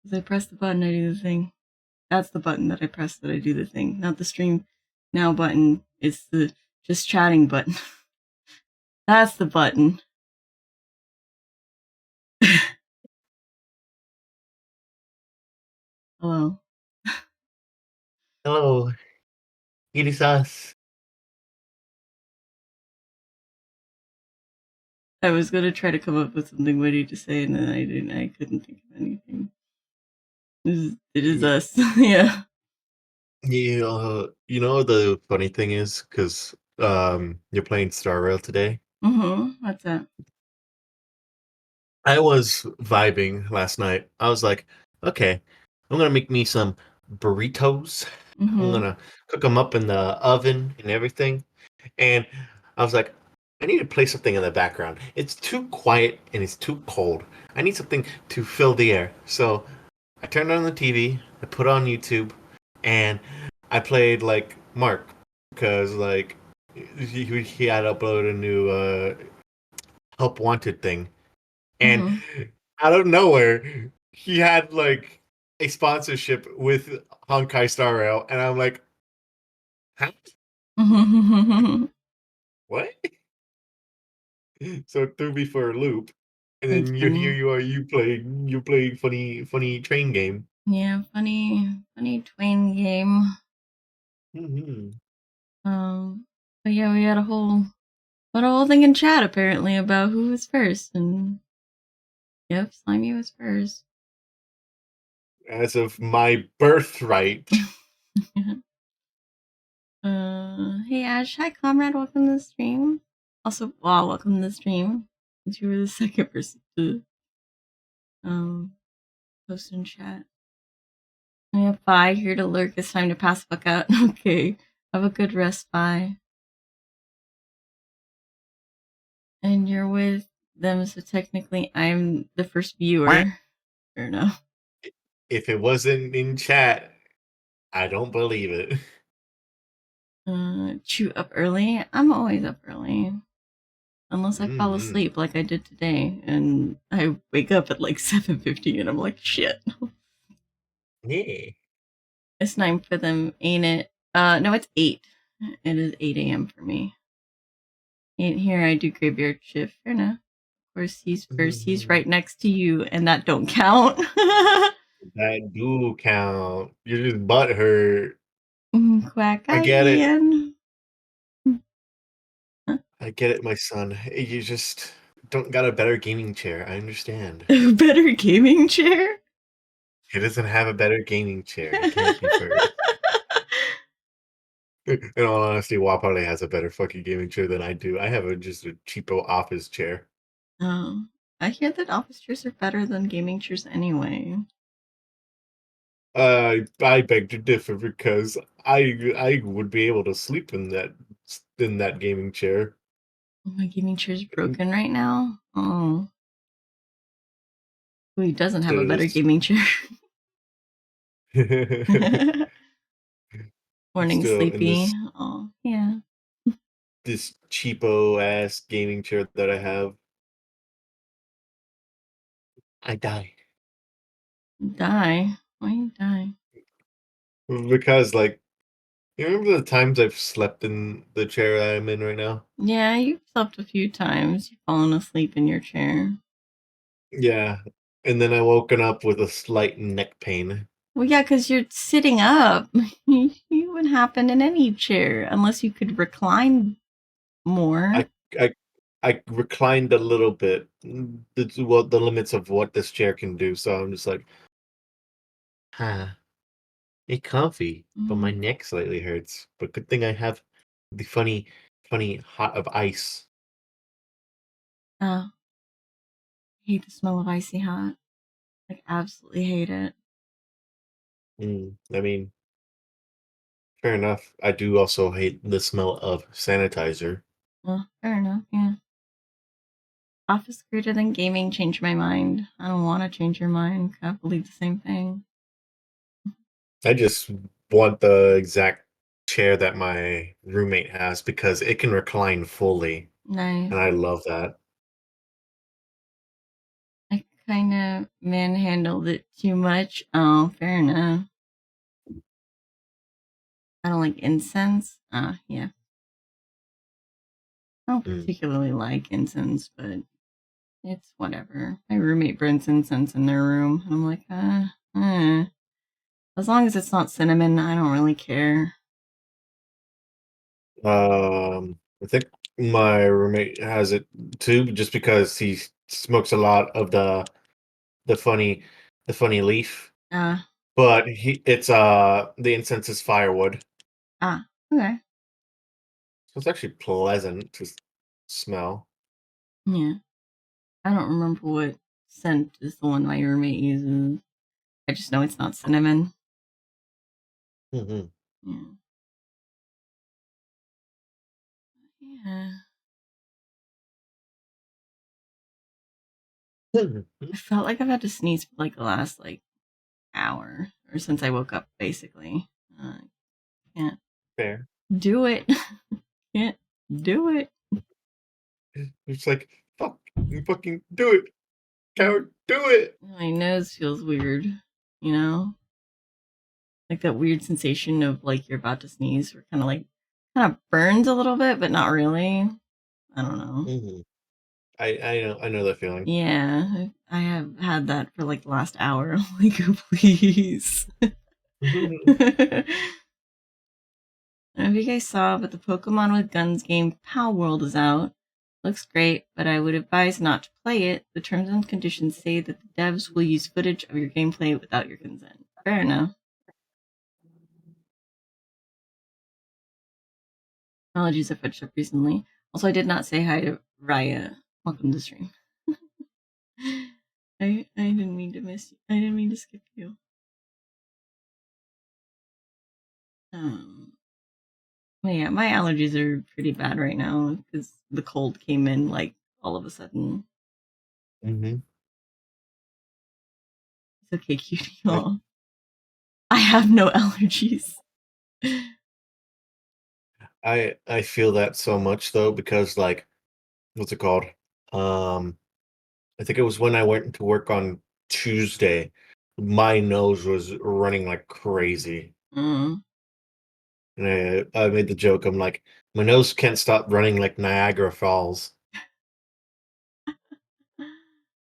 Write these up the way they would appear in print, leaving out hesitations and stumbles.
'Cause I press the button, I do the thing. That's the button that I press that I do the thing, not the stream now button. It's the just chatting button. That's the button. Hello. Hello, it is us. I was gonna try to come up with something witty to say, and then I didn't. I couldn't think of anything. It is Y- us. Yeah. you know the funny thing is, because you're playing Star Rail today. What's that? I was vibing last night. I was like, okay, I'm gonna make me some burritos. I'm Mm-hmm. gonna cook them up in the oven and everything. And I was like, I need to play something in the background. It's too quiet and it's too cold. I need something to fill the air. So I turned on the TV, I put on YouTube, and I played like Mark because like he had uploaded a new Help Wanted thing, and Mm-hmm. out of nowhere he had like a sponsorship with Honkai Star Rail, and I'm like, huh? What? So it threw me for a loop, and That's then here funny. you are, you playing funny train game. Yeah, funny Twain game. Hmm. Um, but yeah, we had a whole thing in chat apparently about who was first, and yep, Slimy was first. As of my birthright. Hey Ash, hi comrade, welcome to the stream. Also, wow, welcome to the stream. Since you were the second person to post in chat. Yeah, bye. Here to lurk. It's time to pass the fuck out. Okay, have a good rest. Bye. And you're with them, so technically I'm the first viewer. Or no? If it wasn't in chat, I don't believe it. Chew up early. I'm always up early. Unless I fall Hmm. asleep like I did today, and I wake up at like 7:50, and I'm like, shit. Yeah. It's 9 for them, ain't it? No, it's 8. It is 8 a.m. for me. And here I do graveyard shift. Fair enough. Of course, he's first. He's Mhm. right next to you, and that don't count. That do count. You're just butthurt. Quack I get it. again. I get it, my son. You just don't got a better gaming chair. I understand. Better gaming chair? He doesn't have a better gaming chair. He can't be first. In all honesty, WAP probably has a better fucking gaming chair than I do. I have just a cheapo office chair. Oh, I hear that office chairs are better than gaming chairs anyway. I beg to differ because I would be able to sleep in that gaming chair. My gaming chair's broken right now. Oh, who doesn't have a So better this gaming chair? Morning, still in sleepy. Oh, yeah. this cheapo ass gaming chair that I have, I die Die. Why you die? because like you remember the times I've slept in the chair that I'm in right now? Yeah, you've slept a few times. You've fallen asleep in your chair. Yeah, and then I woken up with a slight neck pain. Well, yeah, because you're sitting up. It would happen in any chair unless you could recline more. I I I reclined a little bit. The limits of what this chair can do. So I'm just like, ah, it's comfy, but my Mm. neck slightly hurts. But good thing I have the funny hot of ice. Oh, hate the smell of icy hot. Like, absolutely hate it. I mean, fair enough. I do also hate the smell of sanitizer. Well, fair enough, yeah. Office greater than gaming changed my mind. I don't want to change your mind. I believe the same thing. I just want the exact chair that my roommate has because it can recline fully, Nice. and I love that. I kind of manhandled it too much. Oh, fair enough. I don't like incense. Yeah. I don't particularly like incense, but it's whatever. My roommate burns incense in their room, and I'm like, as long as it's not cinnamon, I don't really care. I think my roommate has it too, just because he smokes a lot of the funny the funny leaf. But it's the incense is firewood. Okay. So it's actually pleasant to smell. Yeah. I don't remember what scent is the one my roommate uses. I just know it's not cinnamon. Mm-hmm. Yeah. Yeah. I felt like I've had to sneeze for like the last hour or since I woke up, basically. Can't Fair. do it. Can't do it. It's like, fuck, you fucking do it. Coward, do it. My nose feels weird, you know? Like that weird sensation of like you're about to sneeze or kind of burns a little bit, but not really. I don't know. Mm-hmm. I know that feeling. Yeah, I have had that for like the last hour. Like, please. I don't know if you guys saw, but the Pokemon with Guns game Pal World is out. Looks great, but I would advise not to play it. The terms and conditions say that the devs will use footage of your gameplay without your consent. Fair enough. Apologies if I fetched up recently. Also, I did not say hi to Raya. Welcome to the stream. I didn't mean to miss you. I didn't mean to skip you. Well, yeah, my allergies are pretty bad right now because the cold came in like all of a sudden. Mm-hmm. It's okay, cutie. Y'all. I have no allergies. I feel that so much though, because like, what's it called? I think it was when I went to work on Tuesday. My nose was running like crazy. And I made the joke. I'm like, my nose can't stop running like Niagara Falls.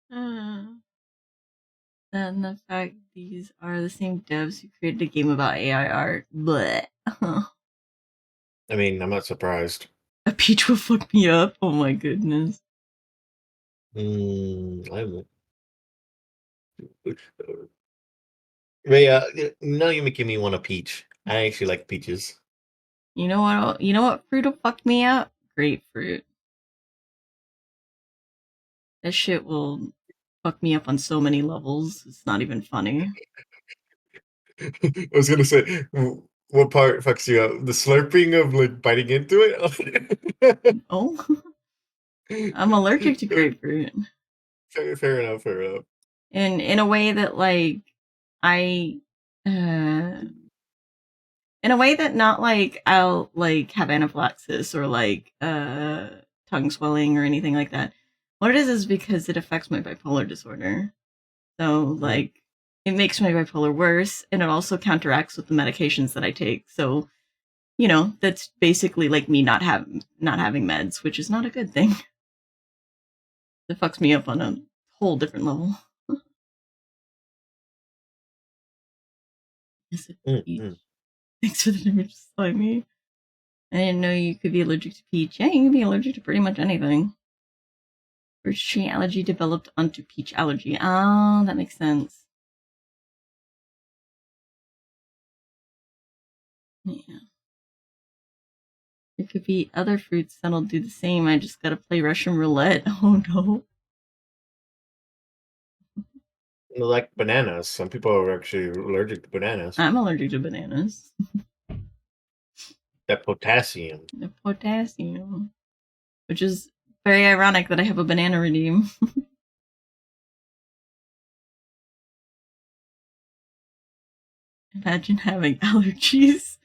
And the fact these are the same devs who created a game about AI art. But I mean, I'm not surprised. a peach will fuck me up. Oh my goodness. I'm. But yeah, now you're making me want a peach. I actually like peaches. You know what? You know what fruit will fuck me up? Grapefruit. That shit will fuck me up on so many levels. It's not even funny. I was gonna say, what part fucks you up? The slurping of like biting into it? Oh, I'm allergic to grapefruit. Fair enough, fair enough. And in a way that like I in a way that not like I'll like have anaphylaxis or like tongue swelling or anything like that. What it is because it affects my bipolar disorder. So like it makes my bipolar worse and it also counteracts with the medications that I take. So, you know, that's basically like me not having meds, which is not a good thing. It fucks me up on a whole different level. Yes, thanks for the image, Slimy. I didn't know you could be allergic to peach. Yeah, you can be allergic to pretty much anything. First tree allergy developed onto peach allergy. Ah, that makes sense. Yeah. There could be other fruits that'll do the same. I just gotta play Russian roulette. Oh no. Like bananas. Some people are actually allergic to bananas. I'm allergic to bananas. That potassium. The potassium. Which is very ironic that I have a banana redeem. Imagine having allergies.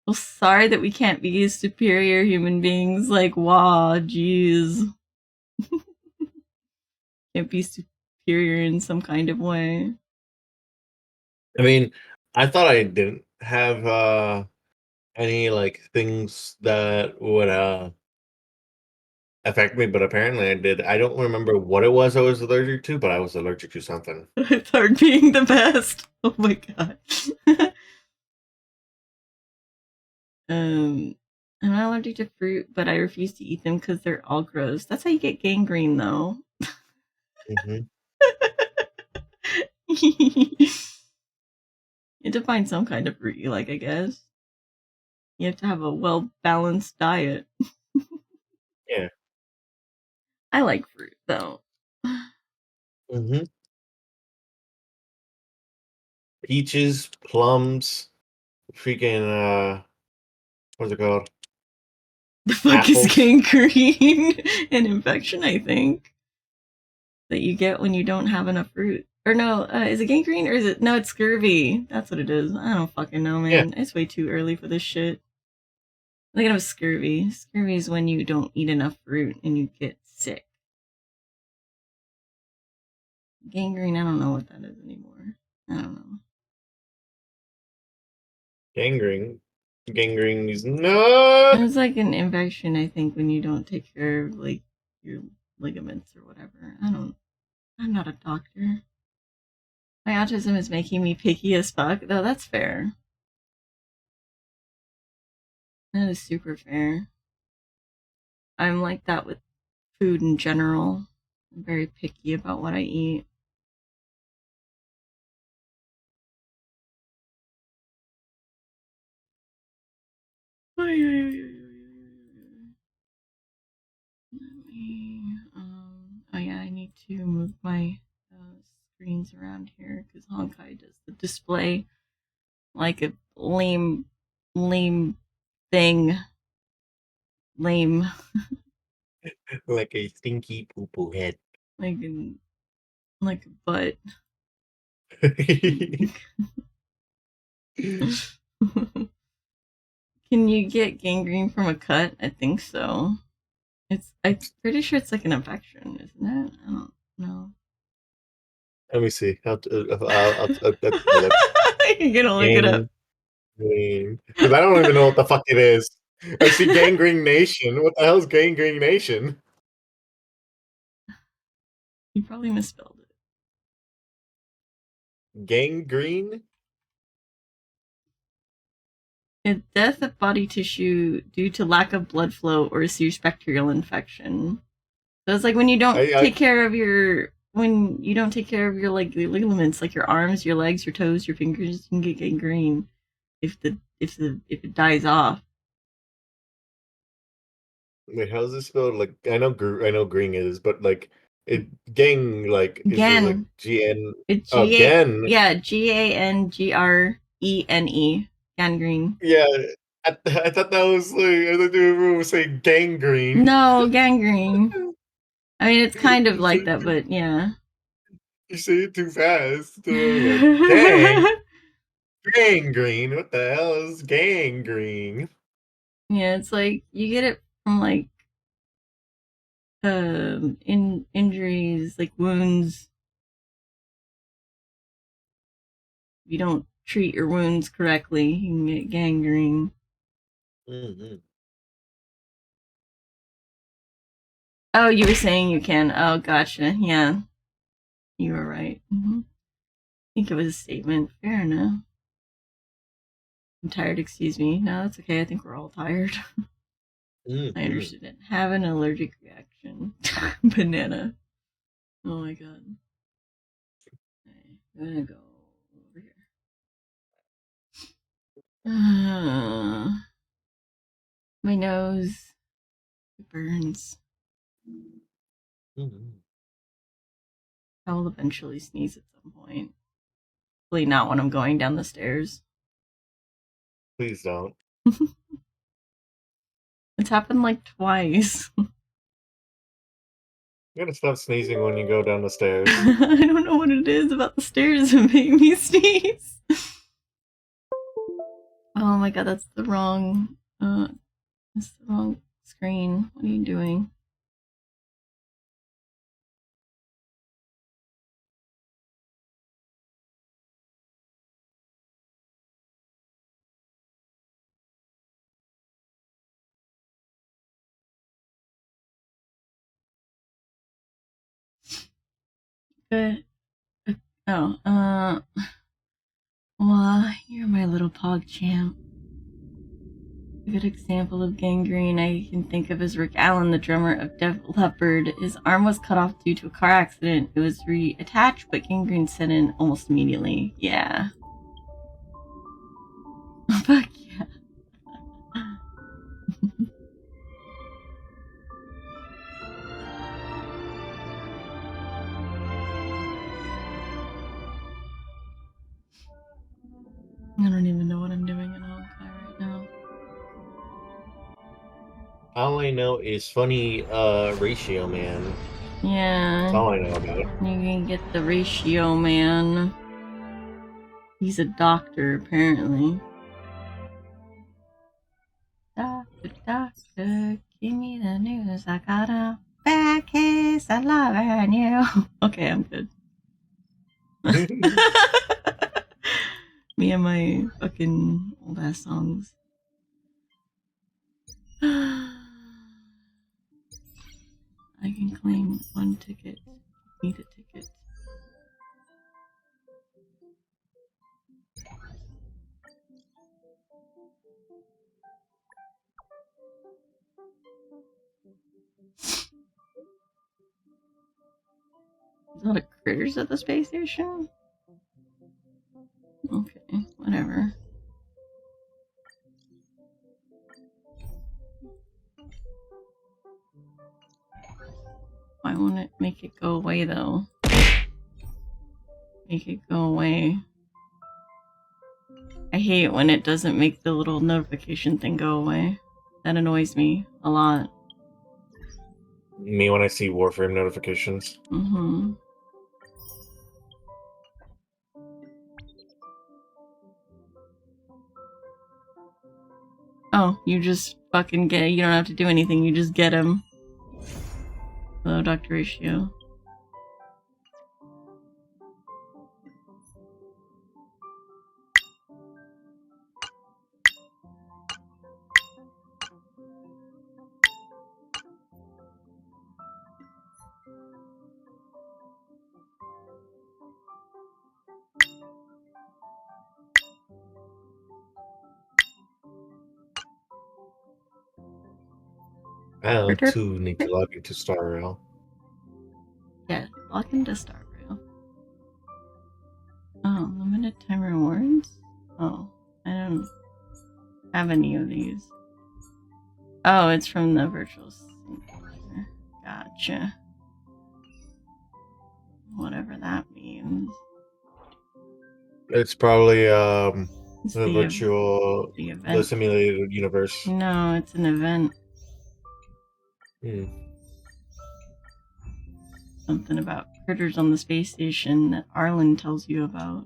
Well, sorry that we can't be superior human beings. Like, wow, jeez. Can't be superior in some kind of way. I mean, I thought I didn't have any like things that would affect me, but apparently I did. I don't remember what it was I was allergic to, but I was allergic to something. It's hard being the best. Oh my god. I'm not allergic to fruit, but I refuse to eat them because they're all gross. That's how you get gangrene, though. Hmm. You have to find some kind of fruit you like, I guess. You have to have a well balanced diet. Yeah. I like fruit, though. Hmm. Peaches, plums, freaking what's it called? The fuck is Apples. gangrene? An infection, I think, that you get when you don't have enough fruit. Or no, is it gangrene or is it? No, it's scurvy. That's what it is. I don't fucking know, Yeah. man. It's way too early for this shit. I'm thinking of scurvy. Scurvy is when you don't eat enough fruit and you get sick. Gangrene, I don't know what that is anymore. I don't know. Gangrene. Gangrene is no. It's like an infection, I think, when you don't take care of like your ligaments or whatever. I don't. I'm not a doctor. My autism is making me picky as fuck. Though that's fair. That is super fair. I'm like that with food in general. I'm very picky about what I eat. Oh yeah, I need to move my screens around here because Honkai does the display like a lame thing. Lame. Like a stinky poo poo head. Like like a butt. Can you get gangrene from a cut? I think so. I'm pretty sure it's like an infection, isn't it? I don't know. Let me see. I'll You're gonna look it up. gangrene. Because I don't even know what the fuck it is. I see Gangrene Nation. What the hell is Gangrene Nation? You probably misspelled it. Gangrene? It's death of body tissue due to lack of blood flow or a serious bacterial infection. So it's like when you don't I take care of your like your ligaments, like your arms, your legs, your toes, your fingers, you can get gangrene if it dies off. wait, how's this spelled? Like I know green is, but like it gang like is it like Gan. GN? It's Oh, Gan. GANGRENE. Gangrene. Yeah, I thought that was like I thought they were saying gangrene. No, gangrene. I mean, it's kind of You say like that, but yeah. you say it too fast. Like gangrene. What the hell is gangrene? Yeah, it's like you get it from like in injuries, like wounds. If you don't treat your wounds correctly, you can get gangrene. Mm-hmm. Oh, you were saying you can. Oh, gotcha. Yeah, you were right. I think it was a statement. Fair enough. I'm tired, excuse me. No, that's okay. I think we're all tired. I Mm-hmm. understood it. Have an allergic reaction. Banana. Oh my god. Okay, I'm gonna go over here. My nose. It burns. Mm-hmm. I will eventually sneeze at some point. Hopefully not when I'm going down the stairs. Please don't. It's happened like twice. You gotta stop sneezing when you go down the stairs. I don't know what it is about the stairs that make me sneeze. Oh my god, that's the wrong screen. What are you doing? good. Oh, well, you're my little pog champ. A good example of gangrene I can think of is Rick Allen, the drummer of Def Leppard. His arm was cut off due to a car accident. It was reattached, but gangrene set in almost immediately. Yeah. Fuck yeah. I don't even know what I'm doing in Honkai right now. All I know is funny ratio man. Yeah. That's all I know about it. You can get the ratio man. He's a doctor, apparently. Doctor, doctor, give me the news. I got a bad case of loving you. Okay, I'm good. Me and my fucking old ass songs. I can claim one ticket. Need a ticket. There's a lot of critters at the space station? Okay, whatever. Why won't it make it go away, though? Make it go away. I hate when it doesn't make the little notification thing go away. That annoys me a lot. Me when I see Warframe notifications. Mm-hmm. Oh, you just fucking get it. You don't have to do anything. You just get him. Hello, Dr. Ratio. I too need to log into Star Rail. Yeah, log into Star Rail. Oh, limited time rewards? Oh, I don't have any of these. Oh, it's from the virtual signature. Gotcha. Whatever that means. It's probably It's the virtual, the the event. simulated universe. No, it's an event. Something about critters on the space station that Arlen tells you about.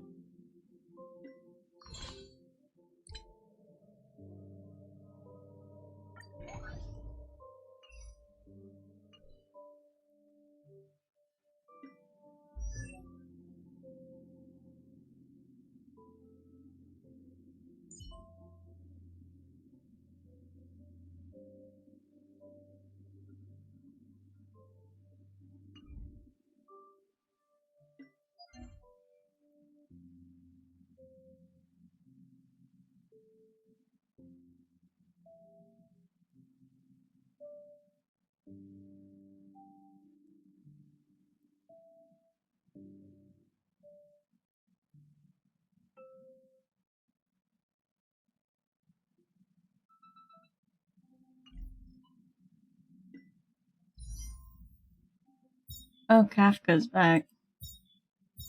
Oh, Kafka's back.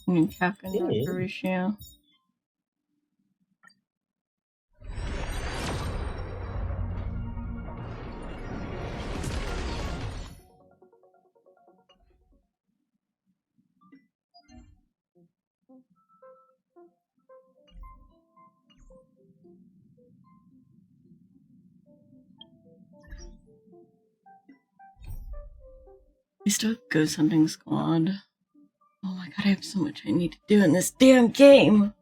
I mean, Kafka and Dr. Ratio. We still have Ghost Hunting Squad. Oh my god, I have so much I need to do in this damn game!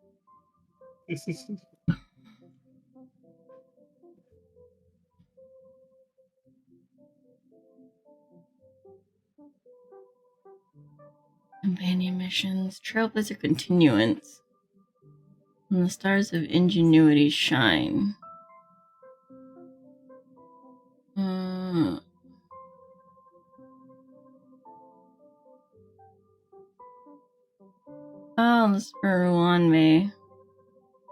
Companion missions, Trailblazer Continuance. When the stars of Ingenuity shine. Oh, this is for Ruanmei.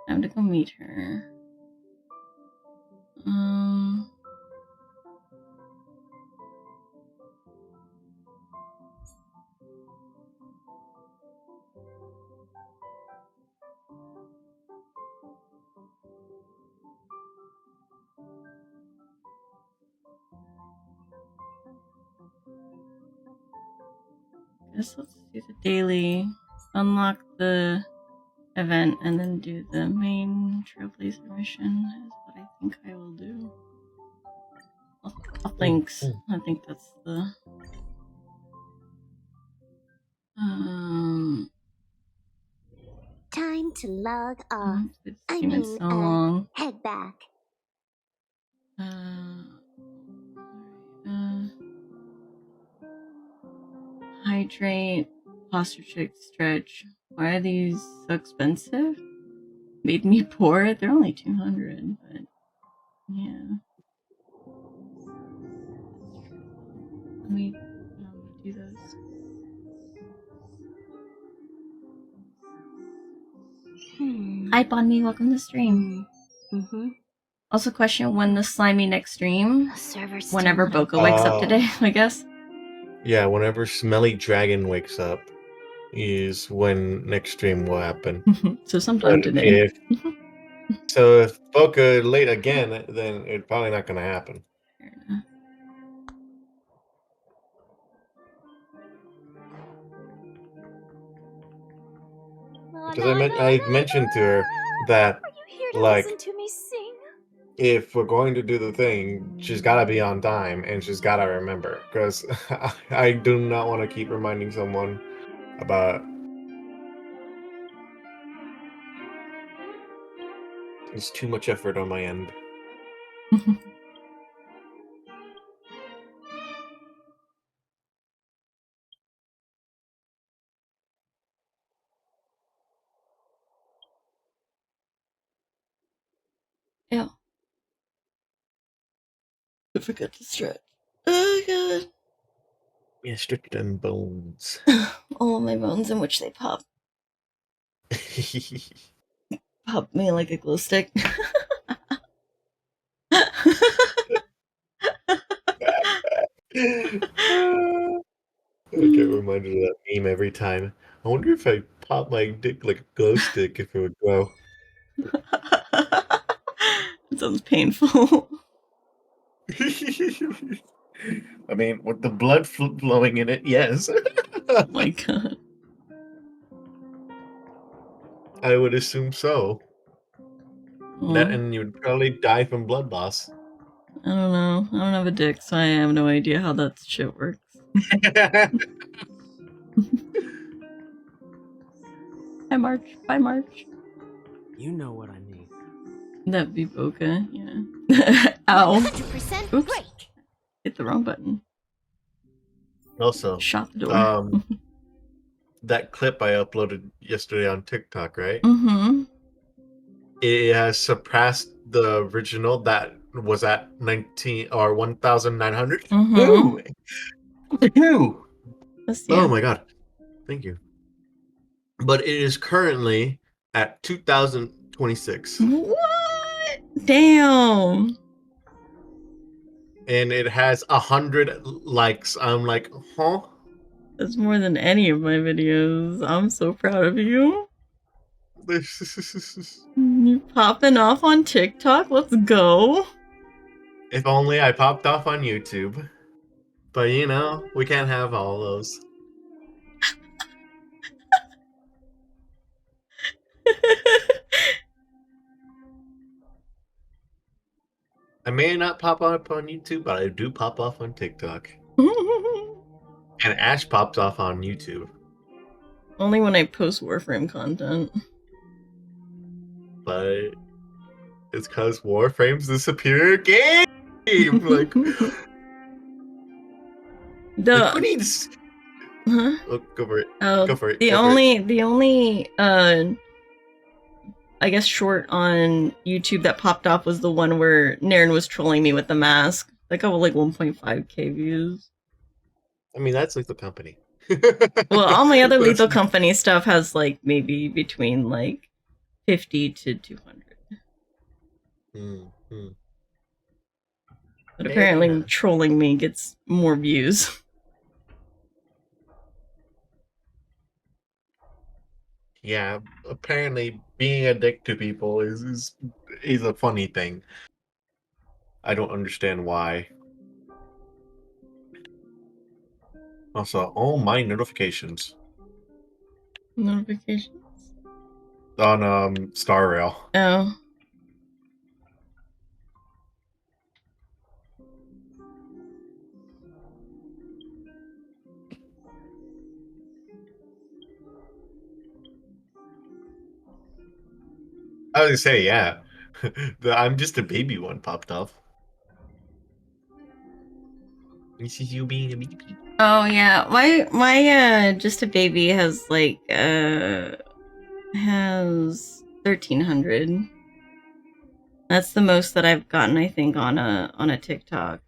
I have to go meet her. Guess let's do the daily, unlock the event, and then do the main Trailblazer mission is what I think I will do. Thanks. I think that's the time to log off. So long. Head back. Hydrate, posture check, stretch. Why are these so expensive? Made me poor. They're only 200, but yeah. Let me do those. Hi, Bonnie. Welcome to the stream. Also, question when the slimy next stream. Whenever Boca wakes up today, I guess. Yeah, whenever Smelly Dragon wakes up is when next stream will happen. So sometime today. If Boca late again, then it's probably not going to happen. Fair enough. Because I mentioned to her that, like, to me sing? if we're going to do the thing, she's got to be on time and she's got to remember. Because I do not want to keep reminding someone about. It's too much effort on my end. Yeah. I forgot to stretch. Oh god. Yeah, stretch them bones. All of my bones in which they pop. Pop me like a glow stick. I get reminded of that meme every time. I wonder if I pop my dick like a glow stick, if it would glow. It sounds painful. I mean, with the blood flowing in it, yes. Oh my god. I would assume so. That, and you would probably die from blood loss. I don't know. I don't have a dick, so I have no idea how that shit works. Hi, March. Bye, March. You know what I mean. That'd be Boca, yeah. Ow. 100% Oops. break. Hit the wrong button. Also, shot the door. That clip I uploaded yesterday on TikTok, right? Mm-hmm. It has surpassed the original that was at 1,900. Mm-hmm. Ooh. Let's Oh my god. Thank you. But it is currently at 2,026. What? Damn. And it has 100 likes. I'm like, huh? That's more than any of my videos. I'm so proud of you. You popping off on TikTok? Let's go. If only I popped off on YouTube. But you know, we can't have all those. I may not pop up on YouTube, but I do pop off on TikTok. And Ash pops off on YouTube. Only when I post Warframe content. But it's because Warframe's the superior game. Like, Duh. who needs Huh? Oh, go for it. Oh, Go for it. the Go for it. only I guess short on YouTube that popped up was the one where Naren was trolling me with the mask. That got like 1.5k views. I mean, that's Lethal Company. Well, all my other That's- Lethal Company stuff has like maybe between like 50 to 200. Mm, mm. But Hey, apparently yeah. trolling me gets more views. Yeah, apparently being a dick to people is a funny thing. I don't understand why. Also, all my notifications Notifications? on Star Rail. Oh. I was gonna say, yeah. The I'm just a baby one popped up. This is you being a baby. Oh yeah. My just a baby has like has 1300. That's the most that I've gotten, I think, on a TikTok.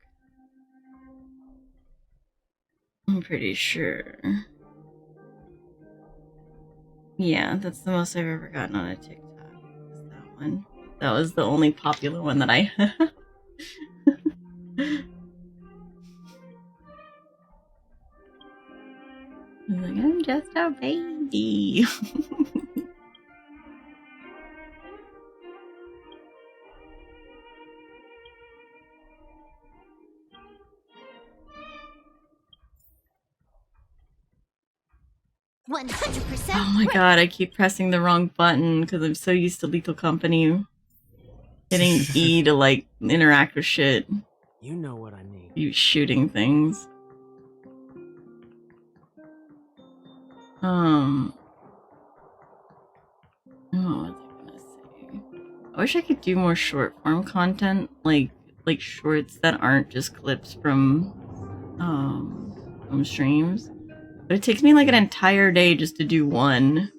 I'm pretty sure. Yeah, that's the most I've ever gotten on a TikTok. Is that one? That was the only popular one that I. I'm like, I'm just a baby. $100%. Oh my god, I keep pressing the wrong button because I'm so used to Lethal Company hitting E to like interact with shit. You know what I mean. You shooting things. Oh, what was I gonna say? I wish I could do more short form content, like shorts that aren't just clips from streams. But it takes me like an entire day just to do one.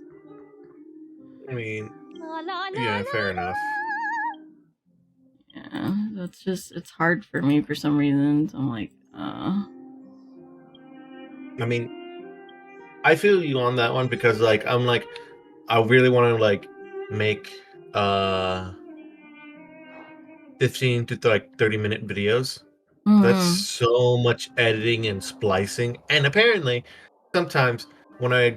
I mean, La, la, la, yeah, la, fair enough. Yeah, it's hard for me for some reason. So I'm like, I mean, I feel you on that one because like I'm like I really want to like make 15 to like 30-minute videos. That's mm, so much editing and splicing. And apparently sometimes when I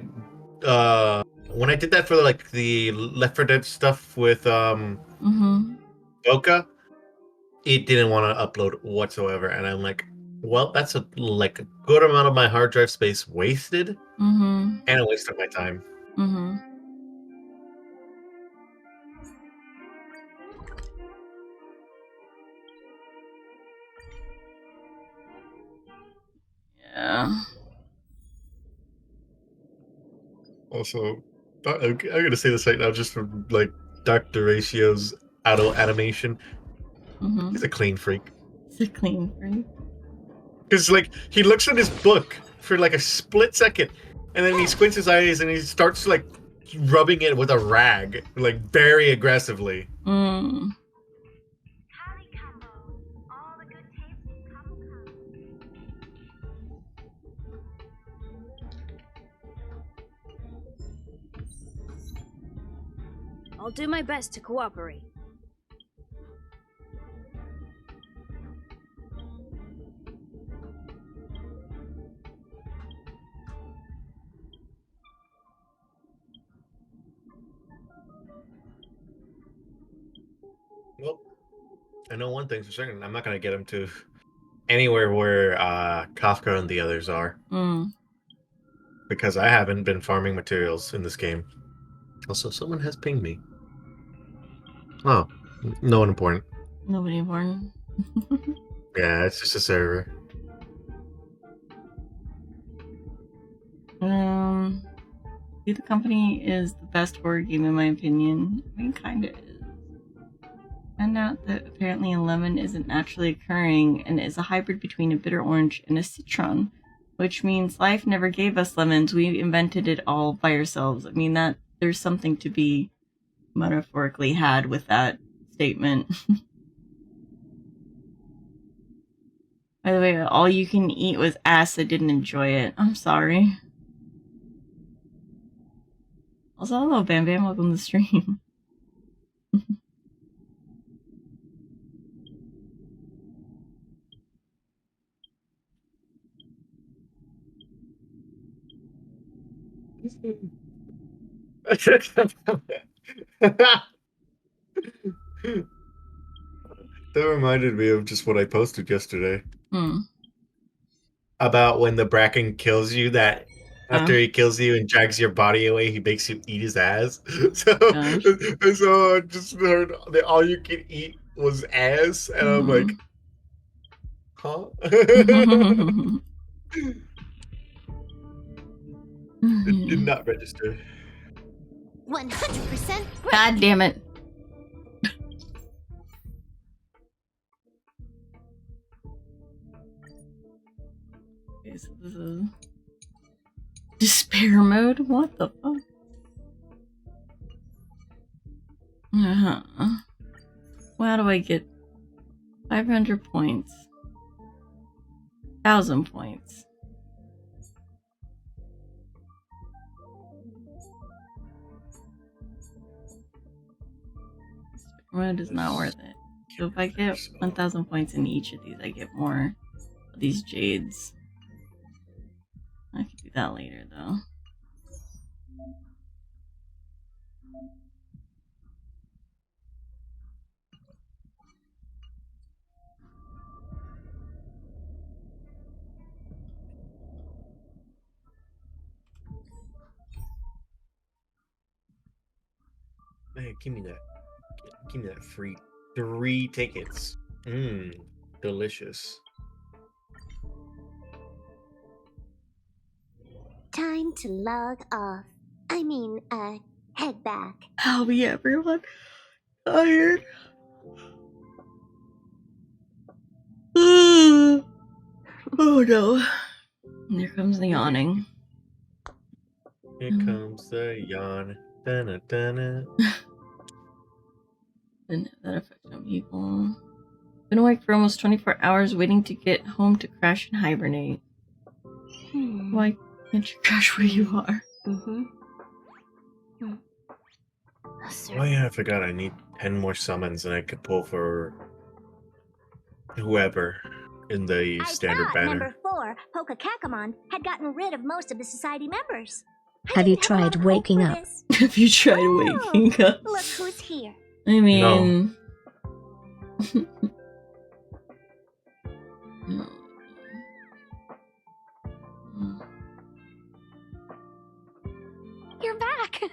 did that for like the Left 4 Dead stuff with mm-hmm, Boca, it didn't want to upload whatsoever, and I'm like, well, that's a like a good amount of my hard drive space wasted mm-hmm, and a waste of my time. mm-hmm. Yeah. Also, I'm gonna say this right now, just from like Dr. Ratio's auto animation. Mm-hmm. He's a clean freak. It's a clean freak. Because like he looks at his book for like a split second, and then he squints his eyes and he starts like rubbing it with a rag, like very aggressively. Mm. I'll do my best to cooperate. Well, I know one thing's for certain. I'm not gonna get him to anywhere where Kafka and the others are, Mm. because I haven't been farming materials in this game. Also, someone has pinged me. Oh, no one important. Nobody born. Yeah, it's just a server. The Company is the best horror game in my opinion. I mean, kinda is. Found out that apparently a lemon isn't naturally occurring and is a hybrid between a bitter orange and a citron. which means life never gave us lemons. We invented it all by ourselves. I mean, that there's something to be metaphorically had with that statement. By the way, all you can eat was ass. I didn't enjoy it. I'm sorry. Also, hello, Bam Bam. Welcome to the stream. That reminded me of just what I posted yesterday. Hmm. About when the Bracken kills you, that after Oh. he kills you and drags your body away, he makes you eat his ass. So, Gosh. so I just heard that all you can eat was ass, and I'm like, huh? It did not register. 100%. God damn it. Okay, so this is despair mode? What the fuck? Well, how do I get 500 points? 1,000 points. Mode is not worth it. So if I get 1,000 points in each of these, I get more of these jades. I could do that later, though. Hey, give me that. Give me that free 3 tickets. Mmm, delicious. Time to log off. I mean, head back. How be everyone tired? Oh no. Here comes the yawning. Here comes the yawn. Dun, dun. Didn't have that effect on people. Been awake for almost 24 hours waiting to get home to crash and hibernate. Why can't you crash where you are? Oh yeah, I forgot I need 10 more summons and I could pull for whoever in the standard I thought banner. number 4, Pokakakamon, had gotten rid of most of the society members. Have you tried waking up? Have you tried waking up? Look who's here. I mean... You're back. Of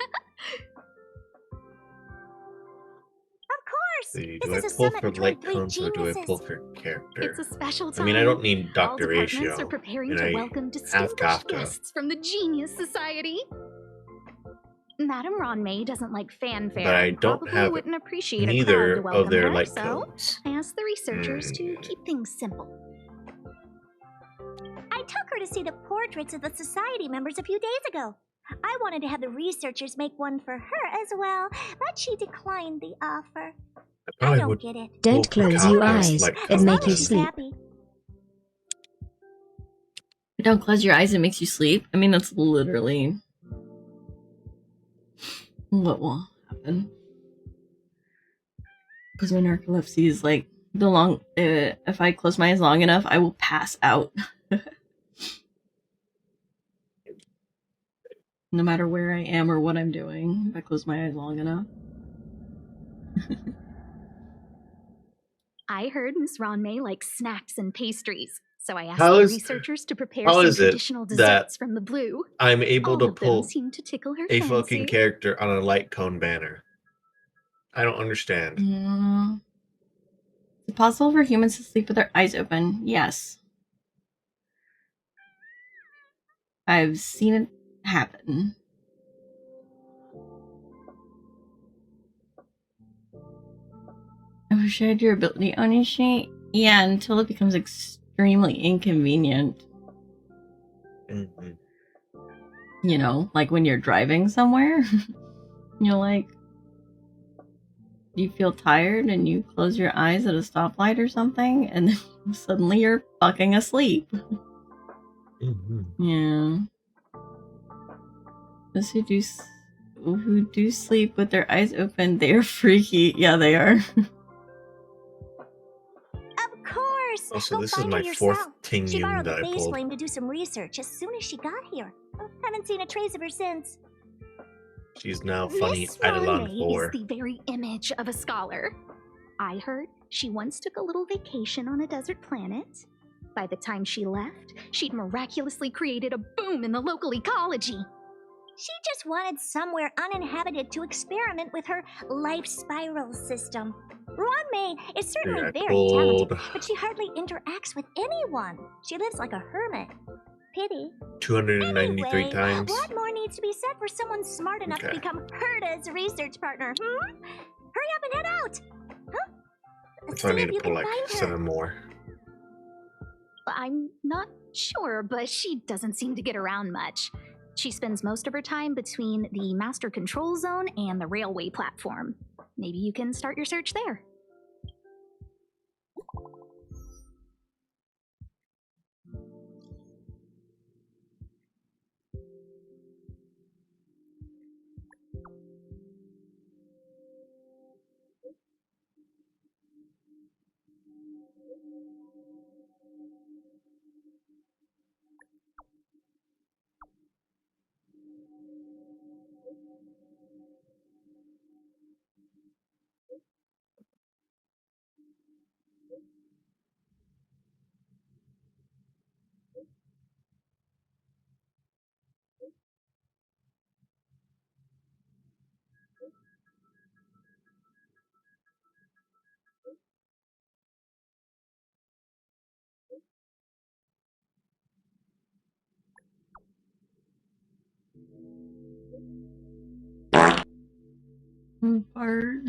course. Do This I is a pull summit for between light 3 cones or do I geniuses. pull for character? It's a special time. I mean, I don't need All Dr. departments Ratio. are preparing and to I welcome have distinguished Kafka. guests from the Genius Society. Madame Ron May doesn't like fanfare. But I don't Probably have wouldn't appreciate a neither crowd to of welcome their her, light so cones. I asked the researchers to keep things simple. I took her to see the portraits of the society members a few days ago. I wanted to have the researchers make one for her as well, but she declined the offer. I probably don't would get it. Don't pull for close your Kafka's eyes. light It As cones long make you as she's sleep. happy. Don't close your eyes, it makes you sleep. I mean, that's literally what will happen. Because my narcolepsy is like, if I close my eyes long enough, I will pass out. No matter where I am or what I'm doing, if I close my eyes long enough. I heard Miss Ron May likes snacks and pastries, so I asked How the is- researchers to prepare how some is it traditional that desserts from the blue. I'm able All to of them pull seem to tickle her a fancy. fucking character on a light cone banner? I don't understand. Is it possible for humans to sleep with their eyes open? Yes. I've seen it happen. I wish I had your ability, Onishi. Yeah, until it becomes extremely inconvenient. Mm-hmm. You know, like when you're driving somewhere, you're like, you feel tired and you close your eyes at a stoplight or something, and then suddenly you're fucking asleep. Mm-hmm. Yeah. Those who do sleep with their eyes open, they are freaky. Yeah, they are. Of course! Also, Go this is find my her fourth yourself. Ting She Yun borrowed that the I face pulled. flame to do some research as soon as she got here. Haven't seen a trace of her since. She's now funny Miss Eidolon Ronmay is 4. the very image of a scholar. I heard she once took a little vacation on a desert planet. By the time she left, she'd miraculously created a boom in the local ecology. She just wanted somewhere uninhabited to experiment with her life spiral system. Ronmay is certainly I very pulled talented, but she hardly interacts with anyone. She lives like a hermit. Pity. 293 Anyway, times. what more needs to be said for someone smart enough to Okay. become Herda's research partner? Hurry up and head out! Huh? So I See need if to you pull can like find her. 7 more. I'm not sure, but she doesn't seem to get around much. She spends most of her time between the master control zone and the railway platform. Maybe you can start your search there. Bird.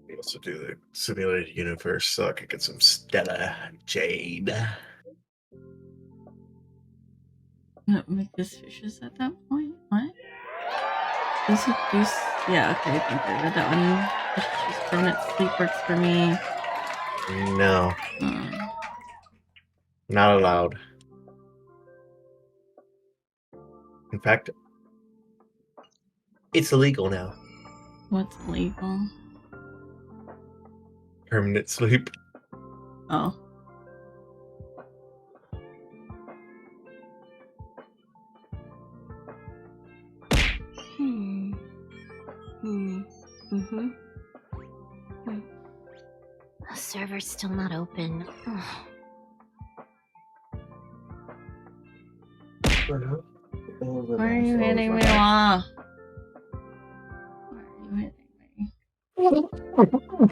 We also do the simulated universe so I could get some Stella Jade. Make this fishes at that point? What? Does it do? Yeah, okay, I think I read that one. She's permanent sleep works for me. No, not allowed. In fact, it's illegal now. What's illegal? Permanent sleep. Oh. The server's still not open. Where are you hitting me, Ma? Where are you hitting me?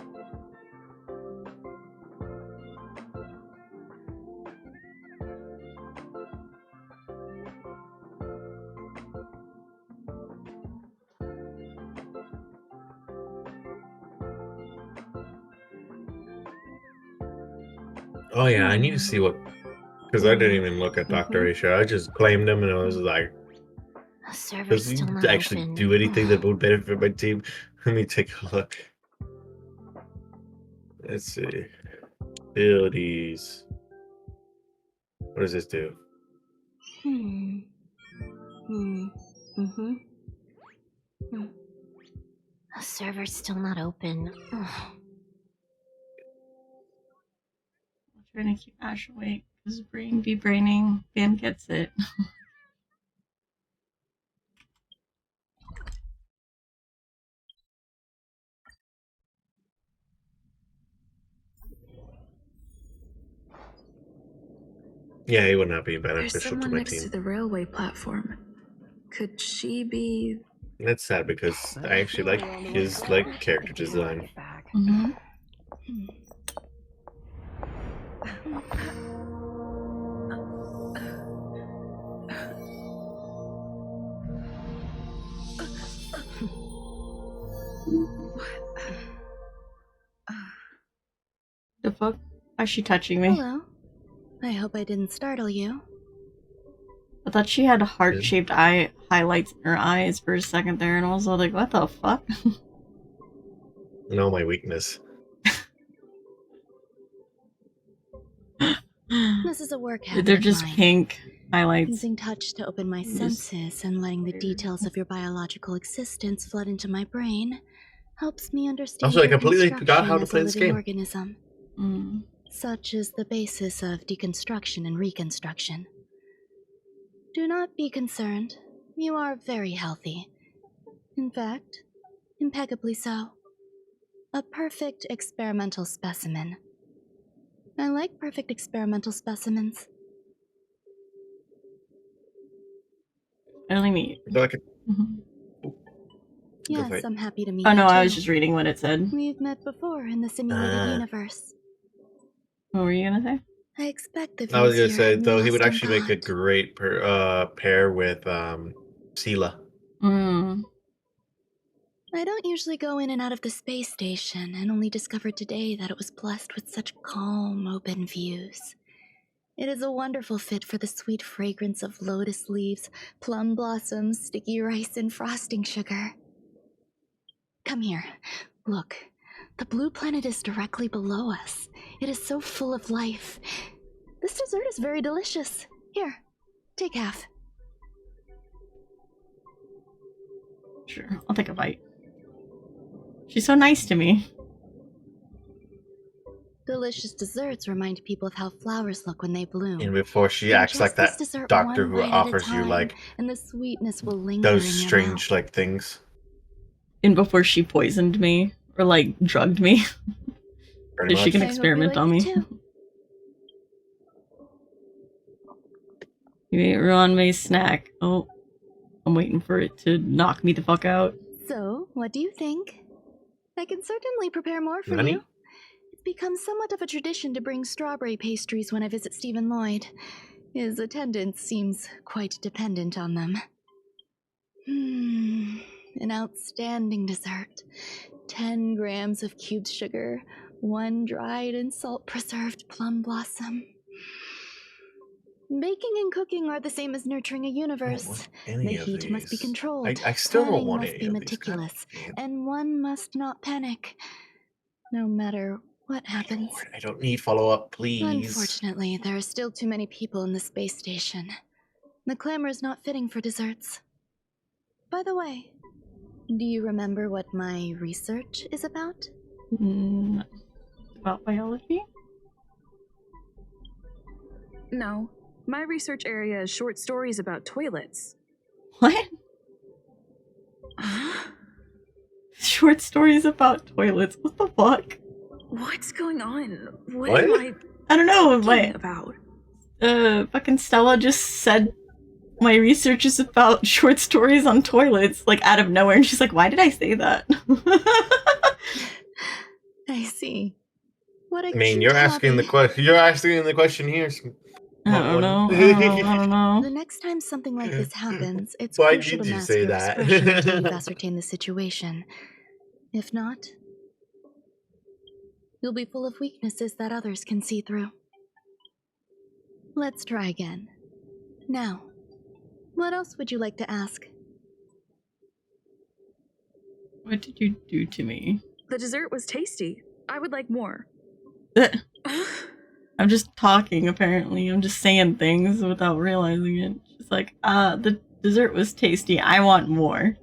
Oh yeah, I need to see what, because I didn't even look at Dr. Aisha. I just claimed him and I was like, The server's does he still not actually open. do anything that would benefit my team? Let me take a look. Let's see. Abilities. What does this do? The server's still not open. I'm trying to keep Ash awake because brain be braining. Bam gets it. Yeah, he would not be There's beneficial to someone my next to team. the railway platform. Could she be? That's sad because I actually like his character design. Mm-hmm. The fuck? Why is she touching me? Hello. I hope I didn't startle you. I thought she had heart-shaped eye highlights in her eyes for a second there, and I was all like, what the fuck? No, my weakness. This is a work habit They're of just mine. pink highlights. Using touch to open my senses and letting the details of your biological existence flood into my brain helps me understand Also, I your completely forgot how construction to as play a this living game. organism. Such is the basis of deconstruction and reconstruction. Do not be concerned. You are very healthy. In fact, impeccably so. A perfect experimental specimen. I like perfect experimental specimens. Really neat. So I could... Yes, I'm happy to meet Oh you no, I was too. just reading what it said. We've met before in the simulated universe. What were you gonna say? I expect the I was views gonna here say have me though he would lost in actually make a thought. great pair with Sela. I don't usually go in and out of the space station, and only discovered today that it was blessed with such calm, open views. It is a wonderful fit for the sweet fragrance of lotus leaves, plum blossoms, sticky rice, and frosting sugar. Come here. Look. The blue planet is directly below us. It is so full of life. This dessert is very delicious. Here, take half. Sure, I'll take a bite. She's so nice to me. Delicious desserts remind people of how flowers look when they bloom. And before she acts like that doctor who offers you like and the sweetness will linger those in your strange mouth. like things. And before she poisoned me or like drugged me, so she can experiment on me. You ate Ruan May's snack. Oh, I'm waiting for it to knock me the fuck out. So, what do you think? I can certainly prepare more for Nani? you. It's become somewhat of a tradition to bring strawberry pastries when I visit Stephen Lloyd. His attendance seems quite dependent on them. An outstanding dessert. 10 grams of cubed sugar, 1 dried and salt-preserved plum blossom. Baking and cooking are the same as nurturing a universe. The heat must be controlled. I still don't want must any be of meticulous, these. and one must not panic, no matter what happens. Lord, I don't need follow-up, please. Unfortunately, there are still too many people in the space station. The clamor is not fitting for desserts. By the way, do you remember what my research is about? About biology? No. My research area is short stories about toilets. What? Short stories about toilets. What the fuck? What's going on? What What? am I don't know. talking about? Fucking Stella just said my research is about short stories on toilets, like out of nowhere, and she's like, "Why did I say that?" I see. What a I mean, cute you're asking hobby. the question. You're asking the question here. I don't know. The next time something like this happens, it's Why crucial did to you mask say your that? expression until you've ascertained the situation. If not, you'll be full of weaknesses that others can see through. Let's try again. Now, what else would you like to ask? What did you do to me? The dessert was tasty. I would like more. I'm just talking, apparently. I'm just saying things without realizing it. She's like, the dessert was tasty. I want more.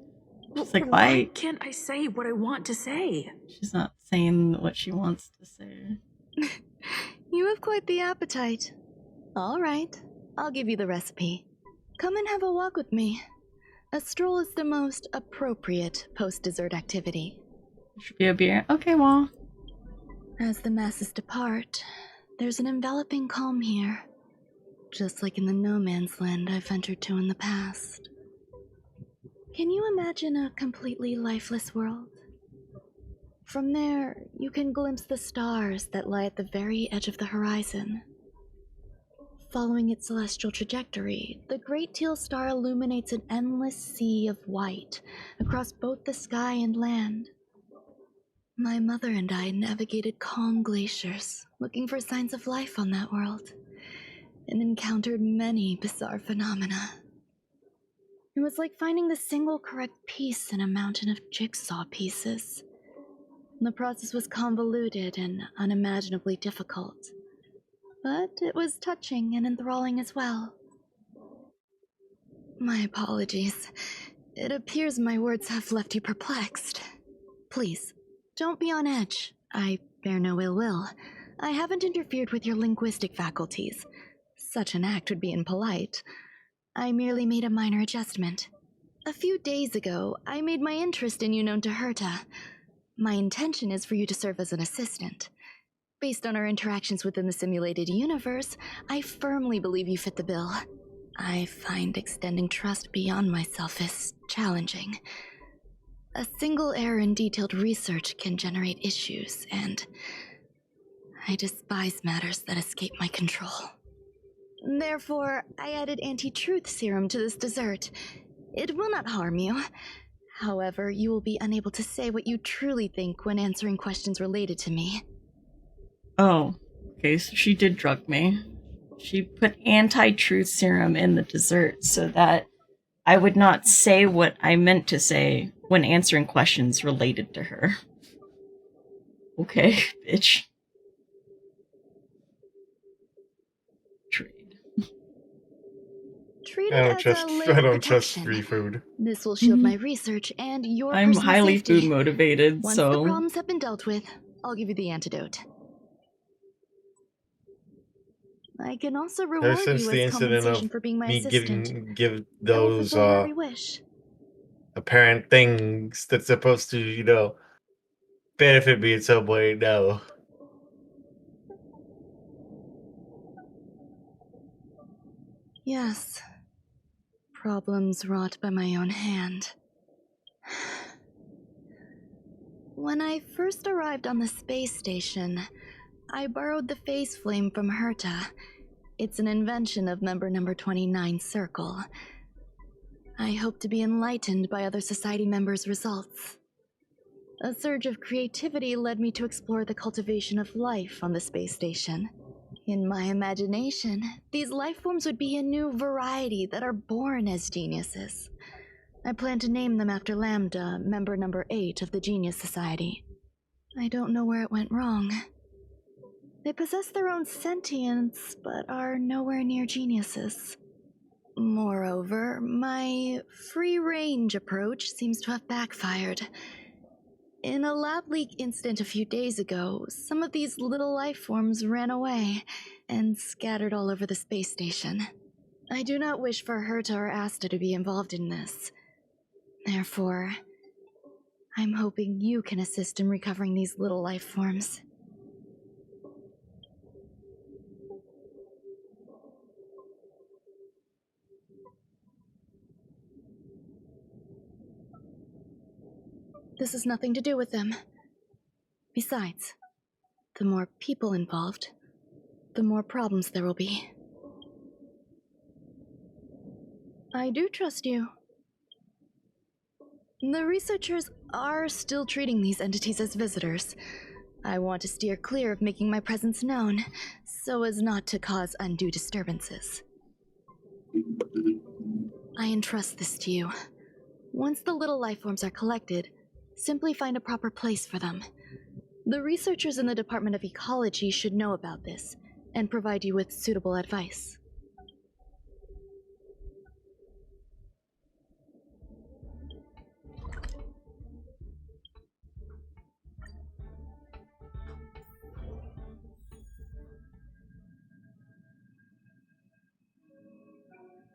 She's like, why can't I say what I want to say? She's not saying what she wants to say. You have quite the appetite. All right, I'll give you the recipe. Come and have a walk with me. A stroll is the most appropriate post-dessert activity. Should be a beer. Okay, well. As the masses depart, there's an enveloping calm here, just like in the no man's land I've ventured to in the past. Can you imagine a completely lifeless world? From there, you can glimpse the stars that lie at the very edge of the horizon. Following its celestial trajectory, the Great Teal Star illuminates an endless sea of white across both the sky and land. My mother and I navigated calm glaciers, looking for signs of life on that world. and encountered many bizarre phenomena. It was like finding the single correct piece in a mountain of jigsaw pieces. The process was convoluted and unimaginably difficult, but it was touching and enthralling as well. My apologies. It appears my words have left you perplexed. Please, don't be on edge. I bear no ill will. I haven't interfered with your linguistic faculties. Such an act would be impolite. I merely made a minor adjustment. A few days ago, I made my interest in you known to Herta. My intention is for you to serve as an assistant. Based on our interactions within the simulated universe, I firmly believe you fit the bill. I find extending trust beyond myself is challenging. A single error in detailed research can generate issues, and I despise matters that escape my control. Therefore, I added anti-truth serum to this dessert. It will not harm you. However, you will be unable to say what you truly think when answering questions related to me. Oh, okay, so she did drug me. She put anti-truth serum in the dessert so that I would not say what I meant to say when answering questions related to her. Okay, bitch. Trade. Treat it as a layer I of don't trust protection. free food. This will shield my research and your I'm personal highly safety. food motivated, Once the so problems have been dealt with, I'll give you the antidote. I can also Ever reward since you the as incident compensation of for being my me assistant. give I will those fulfill your every wish. apparent things that's supposed to, benefit me in some way, no. Yes. Problems wrought by my own hand. When I first arrived on the space station, I borrowed the phase flame from Herta. It's an invention of member number 29 Circle. I hope to be enlightened by other society members' results. A surge of creativity led me to explore the cultivation of life on the space station. In my imagination, these life forms would be a new variety that are born as geniuses. I plan to name them after Lambda, member number 8 of the Genius Society. I don't know where it went wrong. They possess their own sentience, but are nowhere near geniuses. Moreover, my free-range approach seems to have backfired. In a lab leak incident a few days ago, some of these little life forms ran away and scattered all over the space station. I do not wish for Herta or Asta to be involved in this. Therefore, I'm hoping you can assist in recovering these little life forms. This has nothing to do with them. Besides, the more people involved, the more problems there will be. I do trust you. The researchers are still treating these entities as visitors. I want to steer clear of making my presence known, so as not to cause undue disturbances. I entrust this to you. Once the little life forms are collected, simply find a proper place for them. The researchers in the Department of Ecology should know about this, and provide you with suitable advice.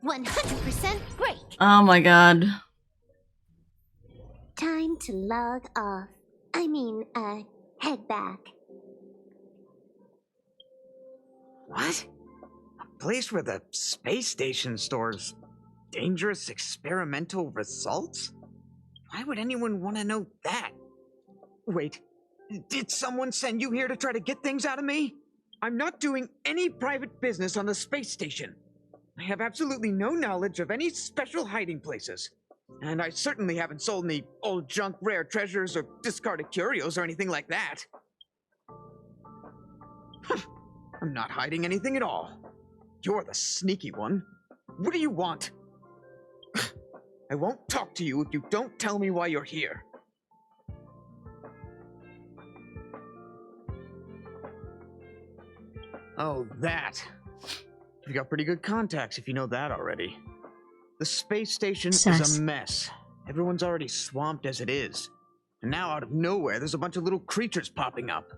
"100% break. oh my god. Time to log off. Head back. What? A place where the space station stores dangerous experimental results? Why would anyone want to know that? Wait, did someone send you here to try to get things out of me? I'm not doing any private business on the space station. I have absolutely no knowledge of any special hiding places. And I certainly haven't sold any old junk rare treasures or discarded curios or anything like that. I'm not hiding anything at all. You're the sneaky one. What do you want? I won't talk to you if you don't tell me why you're here. Oh, that. You've got pretty good contacts if you know that already. The space station is a mess. Everyone's already swamped as it is. And now out of nowhere, there's a bunch of little creatures popping up.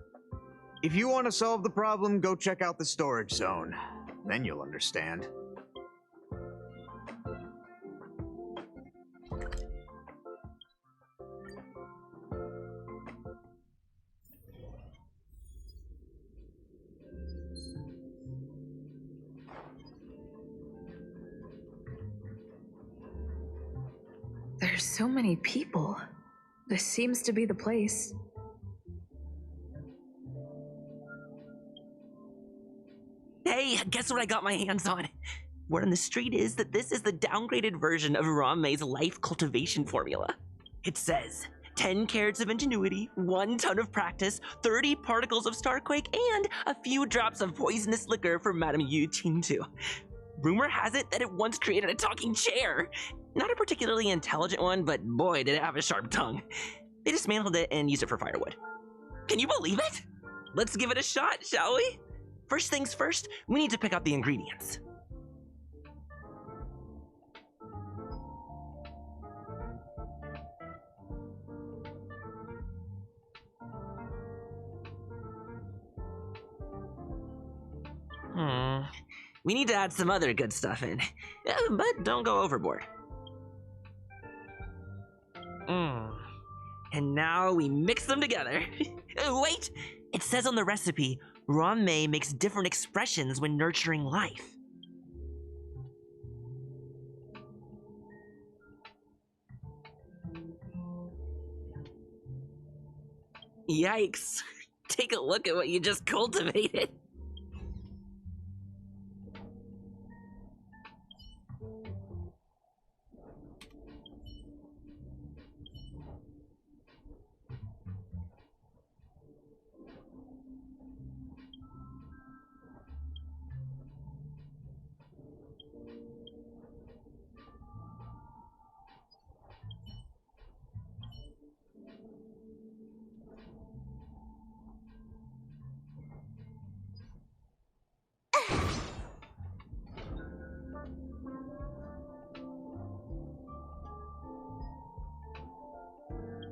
If you want to solve the problem, go check out the storage zone. Then you'll understand. There's so many people. This seems to be the place. Hey, guess what I got my hands on? Word on the street is that this is the downgraded version of Ranmei's life cultivation formula. It says 10 carats of ingenuity, 1 ton of practice, 30 particles of starquake, and a few drops of poisonous liquor for Madame Yu Qingtu. Rumor has it that it once created a talking chair. Not a particularly intelligent one, but boy, did it have a sharp tongue. They dismantled it and used it for firewood. Can you believe it? Let's give it a shot, shall we? First things first, we need to pick out the ingredients. We need to add some other good stuff in, but don't go overboard. And now we mix them together. Wait! It says on the recipe, Ranmei makes different expressions when nurturing life. Yikes. Take a look at what you just cultivated.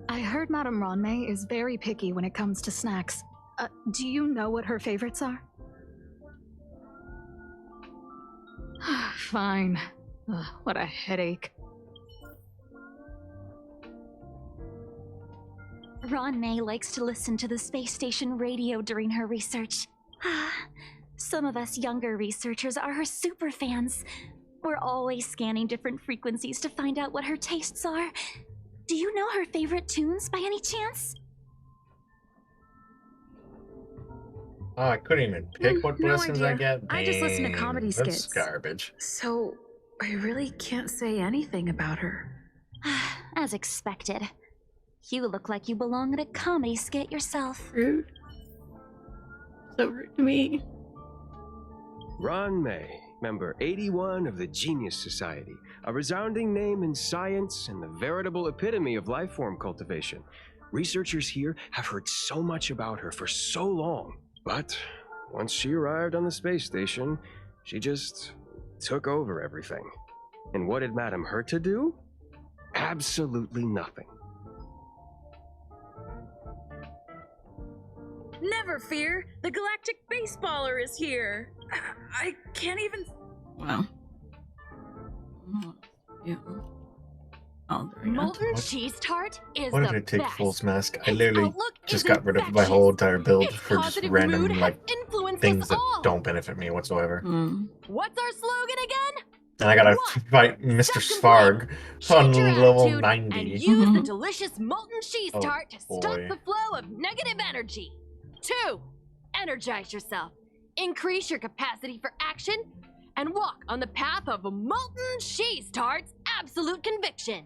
I heard Madame Ranmei is very picky when it comes to snacks. Do you know what her favorites are? Fine. Ugh, what a headache. Ranmei likes to listen to the space station radio during her research. Some of us younger researchers are her super fans. We're always scanning different frequencies to find out what her tastes are. Do you know her favorite tunes by any chance? Oh, I couldn't even pick what No blessings I idea. get. I just listen to comedy Dang, that's skits. garbage. So, I really can't say anything about her. As expected. You look like you belong in a comedy skit yourself. Rude. So rude to me. Ranmei, member 81 of the Genius Society, a resounding name in science and the veritable epitome of life form cultivation. Researchers here have heard so much about her for so long, but once she arrived on the space station, she just took over everything. And what did Madame hurt to do? Absolutely nothing. Never fear! The Galactic Baseballer is here! I can't even... Wow. Yeah. Molten cheese tart is Why the did I take best. Fool's Mask? I Its literally outlook just is got rid of my infectious. whole entire build Its for just positive random mood like has influenced things us that all. don't benefit me whatsoever. What's our slogan again? And I gotta fight Mr. Svarg on level Attitude 90. and use the delicious molten cheese Oh, tart to stop boy. the flow of negative energy. 2. Energize yourself. Increase your capacity for action and walk on the path of a molten cheese tart's absolute conviction.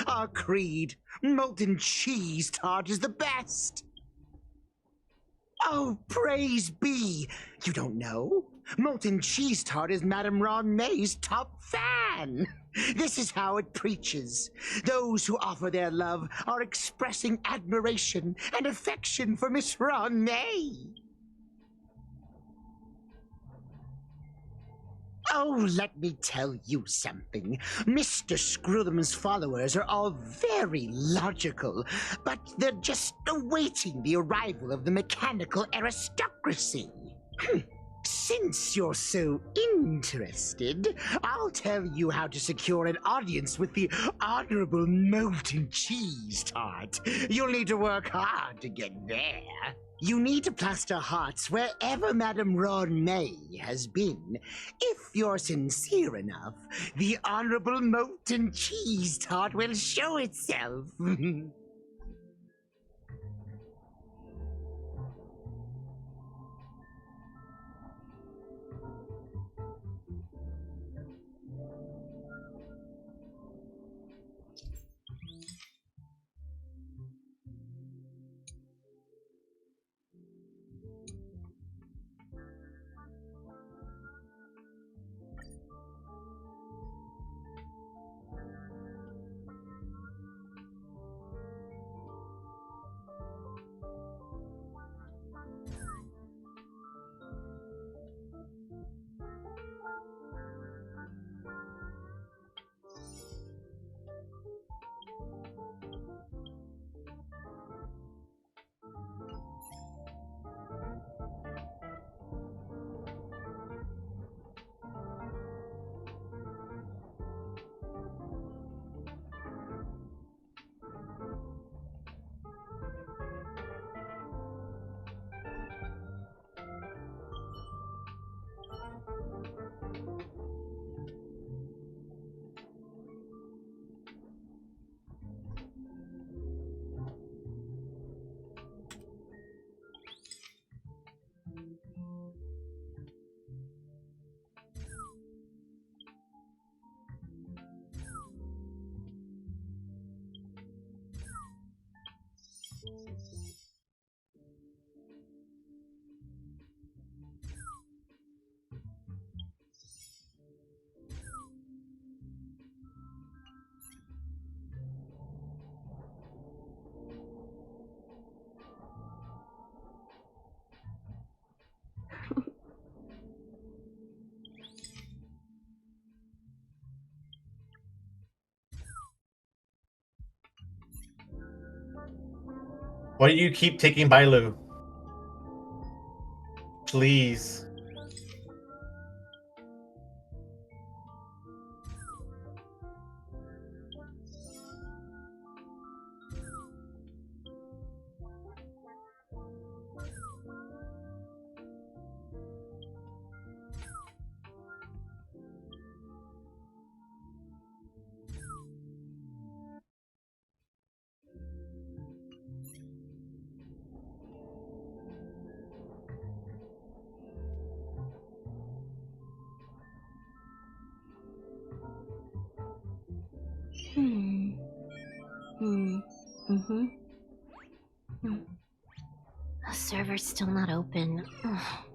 Our creed, molten cheese tart is the best. Oh, praise be. You don't know? Molten Cheese Tart is Madame Ron May's top fan. This is how it preaches. Those who offer their love are expressing admiration and affection for Miss Ron May. Oh, let me tell you something. Mr. Screwthum's followers are all very logical, but they're just awaiting the arrival of the mechanical aristocracy. Since you're so interested, I'll tell you how to secure an audience with the Honorable Molten Cheese Tart. You'll need to work hard to get there. You need to plaster hearts wherever Madame Ron May has been. If you're sincere enough, the Honorable Molten Cheese Tart will show itself. Why do you keep taking Bailu? Please. The server's still not open. Ugh.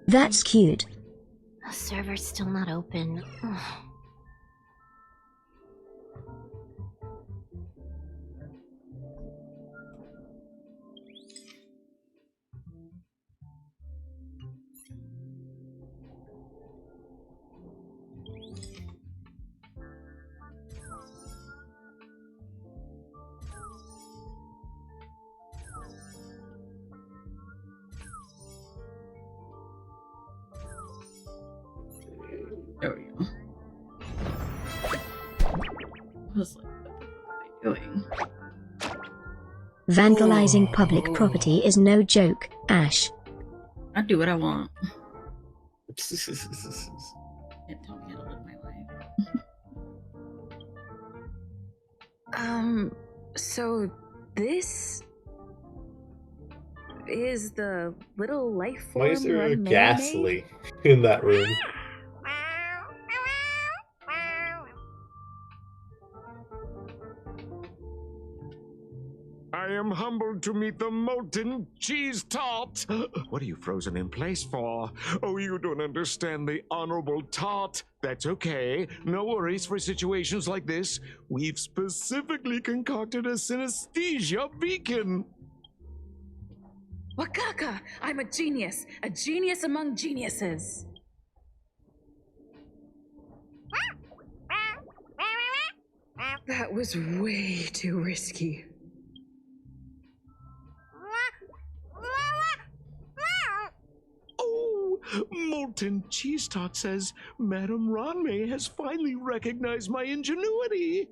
That's cute. The server's still not open. Ugh. There we go. I was like, what am I doing? Vandalizing public property is no joke, Ash. I do what I want. Can't tell me how to live my life. So this is the little life form. Why is there a Run May ghastly in that room? I am humbled to meet the molten cheese tart. What are you frozen in place for? Oh, you don't understand the honorable tart. That's okay. No worries for situations like this. We've specifically concocted a synesthesia beacon. Wakaka! I'm a genius among geniuses. That was way too risky. Oh, Molten Cheese Tart says Madame Ranmei has finally recognized my ingenuity.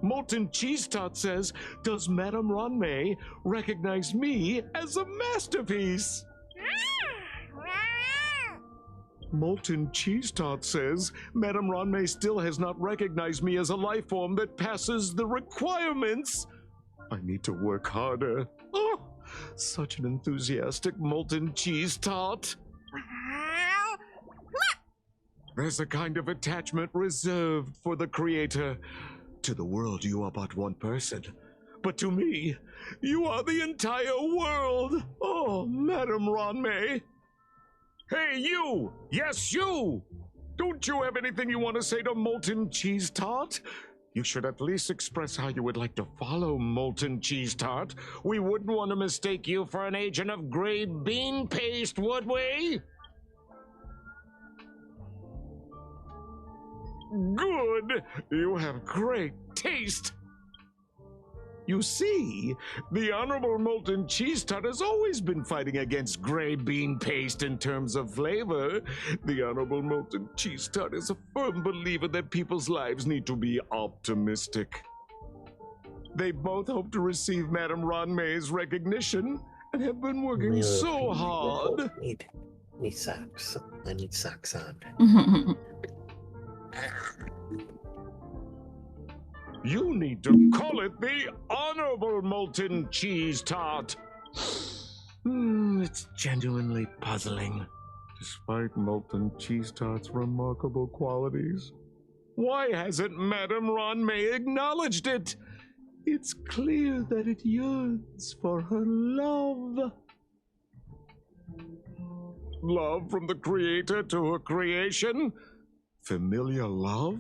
Molten Cheese Tart says, does Madame Ranmei recognize me as a masterpiece? Molten Cheese Tart says, Madame Ranmei still has not recognized me as a life form that passes the requirements. I need to work harder. Oh, such an enthusiastic Molten Cheese Tart. There's a kind of attachment reserved for the creator. To the world, you are but one person. But to me, you are the entire world. Oh, Madame Ranmei. Hey, you! Yes, you! Don't you have anything you want to say to Molten Cheese Tart? You should at least express how you would like to follow Molten Cheese Tart. We wouldn't want to mistake you for an agent of gray bean paste, would we? Good! You have great taste! You see, the Honorable Molten Cheese Tart has always been fighting against gray bean paste in terms of flavor. The Honorable Molten Cheese Tart is a firm believer that people's lives need to be optimistic. They both hope to receive Madame Ranmei's recognition and have been working so hard. I need socks. I need socks on. You need to call it the Honorable Molten Cheese Tart. It's genuinely puzzling. Despite Molten Cheese Tart's remarkable qualities, why hasn't Madame Ranmei acknowledged it? It's clear that it yearns for her love. Love from the creator to her creation? Familiar love?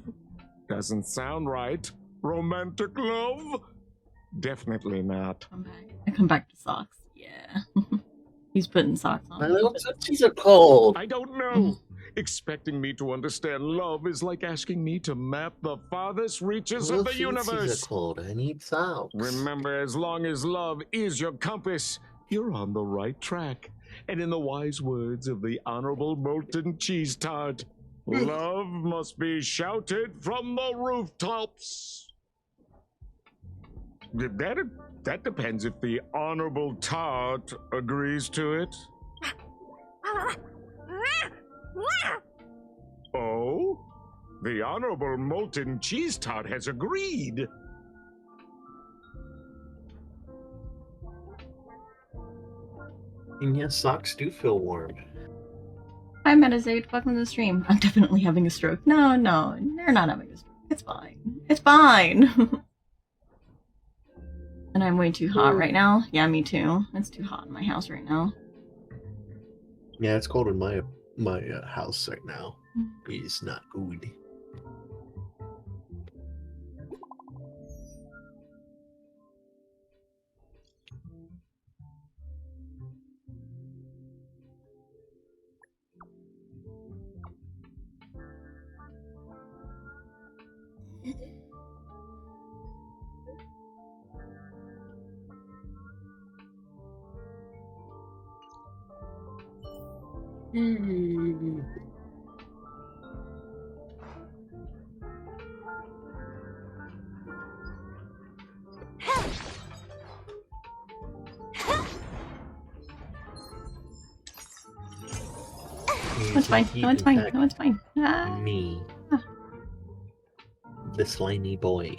Doesn't sound right. Romantic love? Definitely not. I come back to socks. Yeah. He's putting socks on. My little tootsies are cold. I don't know. Expecting me to understand love is like asking me to map the farthest reaches of the universe. Are cold. I need socks. Remember, as long as love is your compass, you're on the right track. And in the wise words of the Honorable Molten Cheese Tart, love must be shouted from the rooftops. That depends if the Honorable Tart agrees to it. Oh? The Honorable Molten Cheese Tart has agreed. And yes, socks do feel warm. Hi, Metazade. Welcome to the stream. I'm definitely having a stroke. No, they're not having a stroke. It's fine. It's fine. And I'm way too hot right now. Yeah, me too. It's too hot in my house right now. Yeah, it's cold in my house right now. It's not good. It's fine. No, it's fine. No, it's fine. Me, the slimy boy.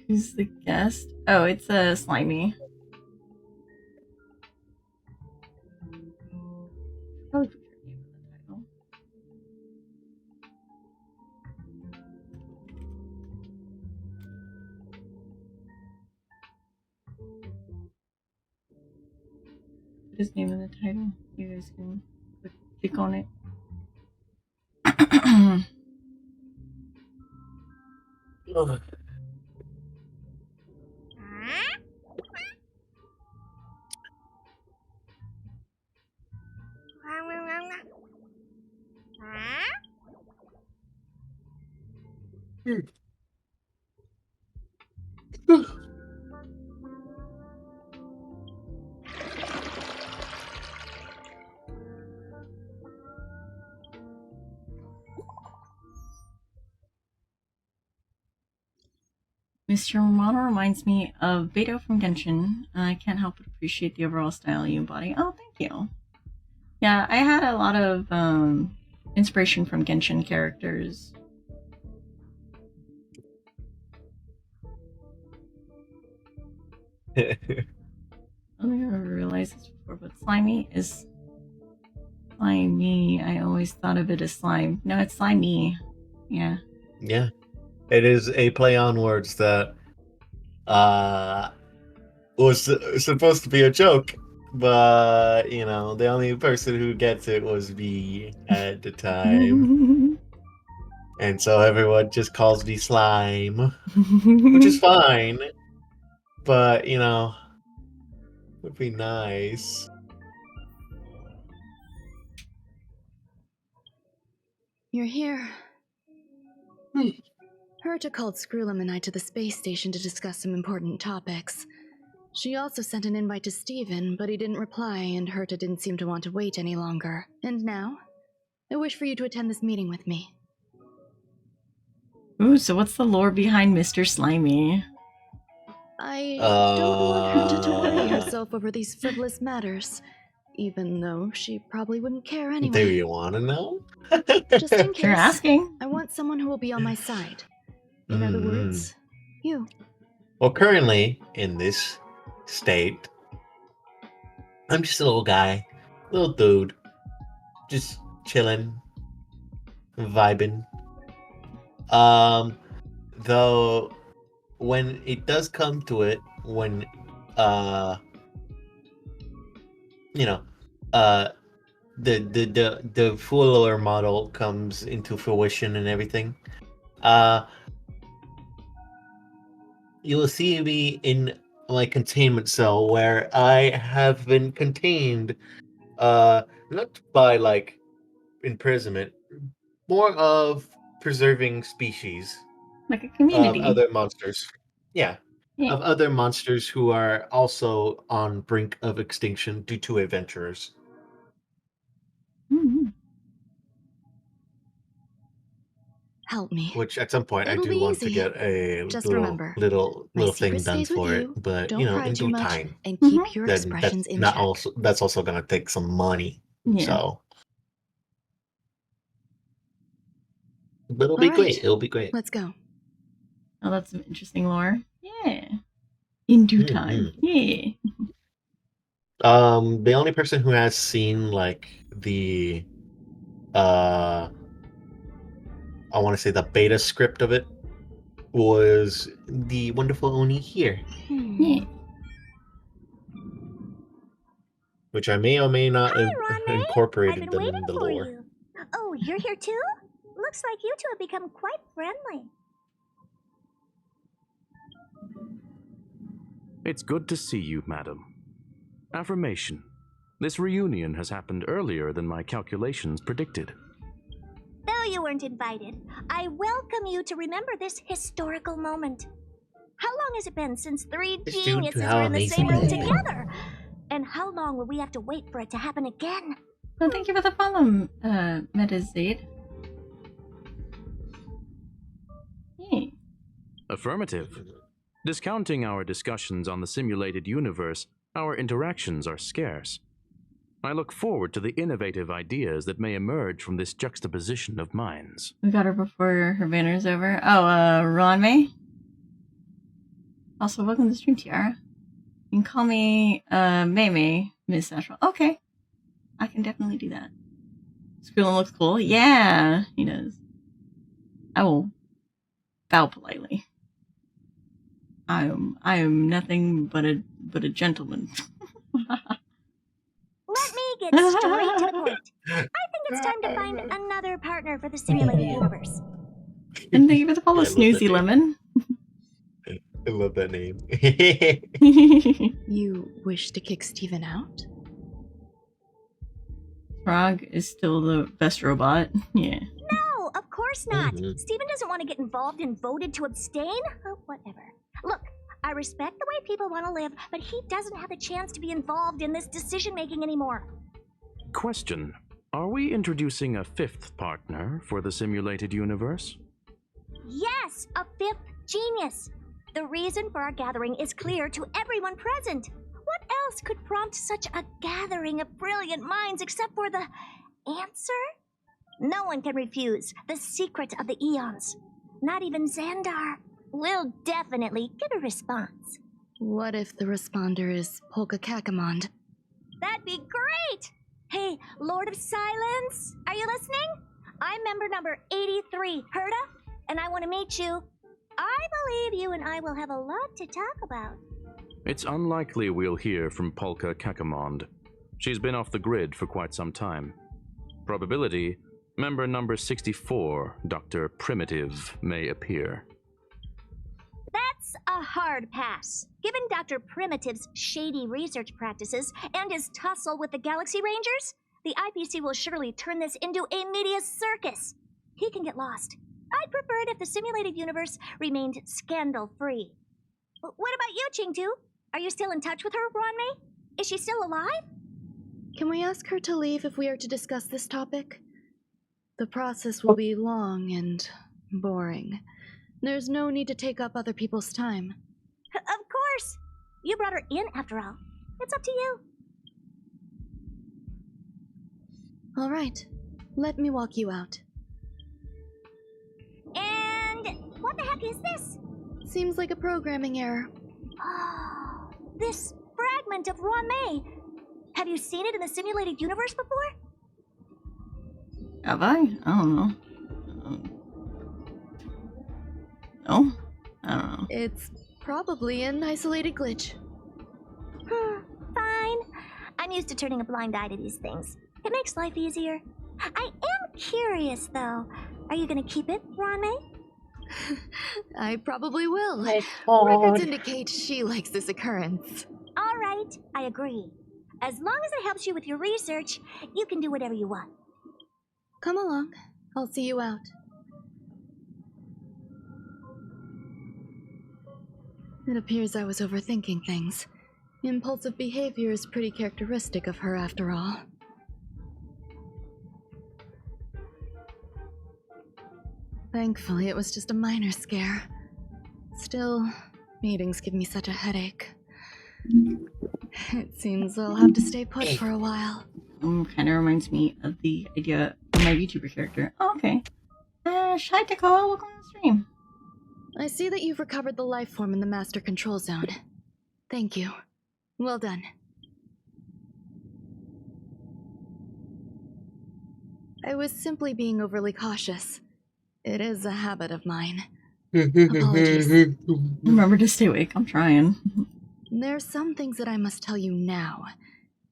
Who's the guest? Oh, it's a slimy. Probably put your name in the title. Put his name in the title. You guys can click on it. Mr. Romano reminds me of Beto from Genshin. I can't help but appreciate the overall style you embody. Oh, thank you. Yeah, I had a lot of inspiration from Genshin characters. I don't think I ever realized this before, but slimy is slimy. I always thought of it as slime. No, it's slimy. Yeah. Yeah. It is a play on words that was supposed to be a joke, but you know, the only person who gets it was me at the time. And so everyone just calls me slime, which is fine. But, you know, would be nice. You're here. Herta called Screwlum and I to the space station to discuss some important topics. She also sent an invite to Steven, but he didn't reply, and Herta didn't seem to want to wait any longer. And now, I wish for you to attend this meeting with me. Ooh, so what's the lore behind Mr. Slimy? I don't want Herta to worry herself over these frivolous matters, even though she probably wouldn't care anyway. Do you want to know? Just in case, You're asking. I want someone who will be on my side. In other words, you. Well, currently, in this state, I'm just a little guy, little dude, just chilling, vibing. Though, when it does come to it, when, you know, the fuller model comes into fruition and everything, you will see me in my containment cell where I have been contained, not by like imprisonment, more of preserving species, like a community of other monsters. Yeah. Of other monsters who are also on brink of extinction due to adventurers. Help me. Which at some point It'll I do be want to easy. get a Just little remember, little my thing secret done stays with for it, you. but Don't you know, pry in too due much, time. and keep your Then expressions in not check. also that's also gonna take some money. Yeah. So But it'll be great. It'll be great. Let's go. Oh, that's some interesting lore. Yeah. In due time. Yeah. The only person who has seen like the I want to say the beta script of it was the wonderful Oni here. Yeah. Which I may or may not have I've incorporated been them waiting in the for lore. you. Oh, you're here too? Looks like you two have become quite friendly. It's good to see you, madam. Affirmation. This reunion has happened earlier than my calculations predicted. Though you weren't invited, I welcome you to remember this historical moment. How long has it been since three geniuses were in the same room together? And how long will we have to wait for it to happen again? Well, thank you for the follow, Metazade. Hey. Affirmative. Discounting our discussions on the simulated universe, our interactions are scarce. I look forward to the innovative ideas that may emerge from this juxtaposition of minds. We got her before her banner's over. Oh, Ron May? Also, welcome to stream, Tiara. You can call me, May, Miss Central. Okay. I can definitely do that. Skrulin looks cool. Yeah, he does. I will bow politely. I am nothing but a gentleman. Let me get straight to the point. I think it's time to find another partner for the simulated universe. And thank you for the follow, Snoozy Lemon. I love that name. You wish to kick Steven out? Frog is still the best robot. Yeah. No, of course not. Steven doesn't want to get involved and voted to abstain. Oh, whatever. Look, I respect the way people want to live, but he doesn't have the chance to be involved in this decision-making anymore. Question. Are we introducing a fifth partner for the simulated universe? Yes, a fifth genius. The reason for our gathering is clear to everyone present. What else could prompt such a gathering of brilliant minds except for the answer? No one can refuse the secret of the eons. Not even Xandar. We'll definitely get a response. What if the responder is Polka Kakamond? That'd be great! Hey, Lord of Silence, are you listening? I'm member number 83, Herda, and I want to meet you. I believe you and I will have a lot to talk about. It's unlikely we'll hear from Polka Kakamond. She's been off the grid for quite some time. Probability, member number 64, Dr. Primitive, may appear. That's a hard pass. Given Dr. Primitive's shady research practices and his tussle with the Galaxy Rangers, the IPC will surely turn this into a media circus. He can get lost. I'd prefer it if the simulated universe remained scandal-free. What about you, Chingtu? Are you still in touch with her, Ronmei? Is she still alive? Can we ask her to leave if we are to discuss this topic? The process will be long and boring. There's no need to take up other people's time. Of course! You brought her in, after all. It's up to you. All right. Let me walk you out. And what the heck is this? Seems like a programming error. Oh, this fragment of Ronmei. Have you seen it in the simulated universe before? Have I? I don't know. No? I don't know. It's probably an isolated glitch. Fine. I'm used to turning a blind eye to these things. It makes life easier. I am curious, though. Are you gonna keep it, Ronmei? I probably will. God. Records indicate she likes this occurrence. All right, I agree. As long as it helps you with your research, you can do whatever you want. Come along. I'll see you out. It appears I was overthinking things. Impulsive behavior is pretty characteristic of her, after all. Thankfully, it was just a minor scare. Still, meetings give me such a headache. It seems I'll have to stay put for a while. Kind of reminds me of the idea of my VTuber character. Oh, okay. Fish. Hi, Dakota. Welcome to the stream. I see that you've recovered the life form in the master control zone. Thank you. Well done. I was simply being overly cautious. It is a habit of mine. Apologies. Remember to stay awake. I'm trying. There's some things that I must tell you now.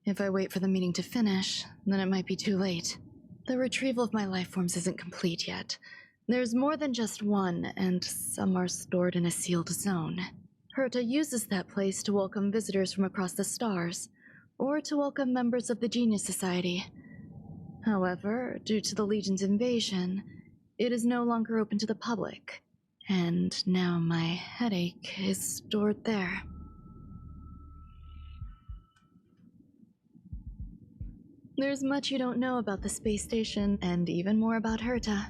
If I wait for the meeting to finish, then it might be too late. The retrieval of my life forms isn't complete yet. There's more than just one, and some are stored in a sealed zone. Herta uses that place to welcome visitors from across the stars, or to welcome members of the Genius Society. However, due to the Legion's invasion, it is no longer open to the public, and now my headache is stored there. There's much you don't know about the space station, and even more about Herta.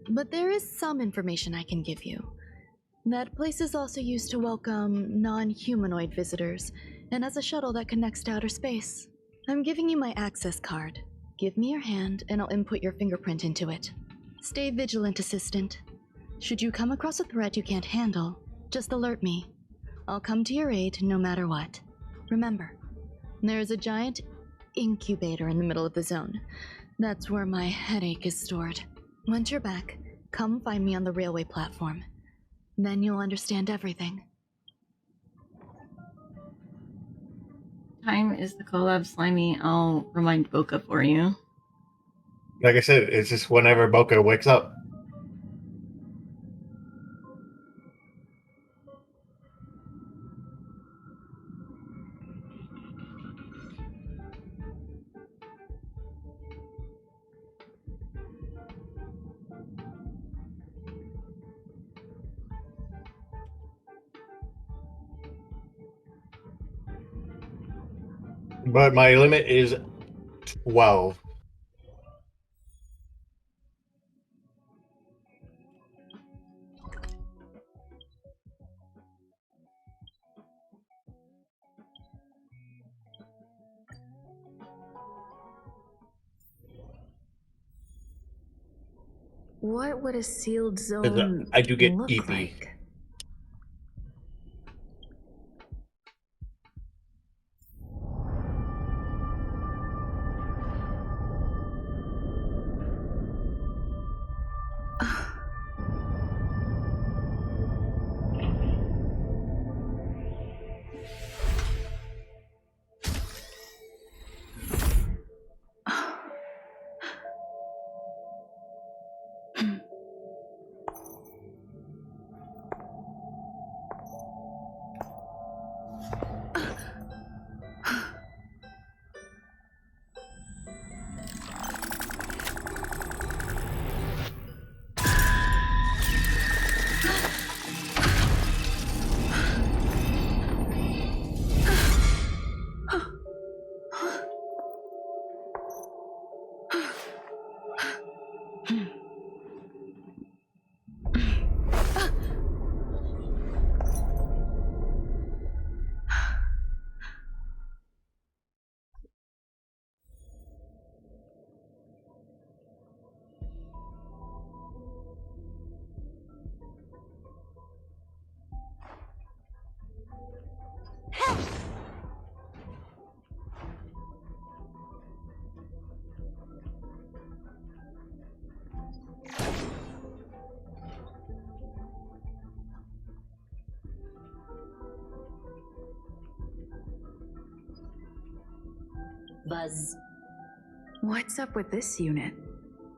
But there is some information I can give you. That place is also used to welcome non-humanoid visitors, and has a shuttle that connects to outer space. I'm giving you my access card. Give me your hand, and I'll input your fingerprint into it. Stay vigilant, Assistant. Should you come across a threat you can't handle, just alert me. I'll come to your aid no matter what. Remember, there is a giant incubator in the middle of the zone. That's where my headache is stored. Once you're back, come find me on the railway platform. Then you'll understand everything. Time is the collab slimy. I'll remind Boca for you. Like I said, it's just whenever Boca wakes up. But my limit is 12. What would a sealed zone I do get look EP. like? Buzz. What's up with this unit?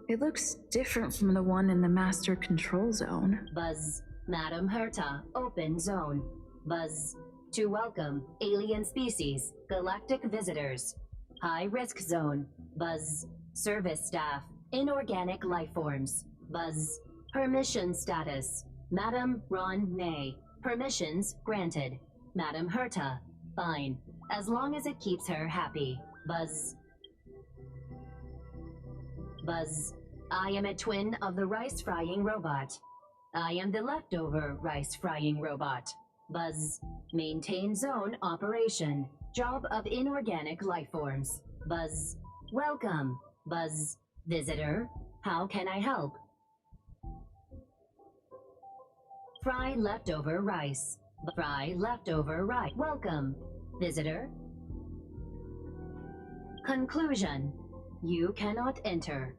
It looks different from the one in the master control zone. Buzz. Madam Herta, open zone. Buzz. To welcome alien species, galactic visitors. High risk zone. Buzz. Service staff, inorganic life forms. Buzz. Permission status. Madam Ron Nay. Permissions granted. Madam Herta. Fine. As long as it keeps her happy. Buzz. Buzz. I am a twin of the rice frying robot. I am the leftover rice frying robot. Buzz. Maintain zone operation. Job of inorganic life forms. Buzz. Welcome. Buzz. Visitor. How can I help? Fry leftover rice. Fry leftover rice. Welcome, visitor. Conclusion. You cannot enter.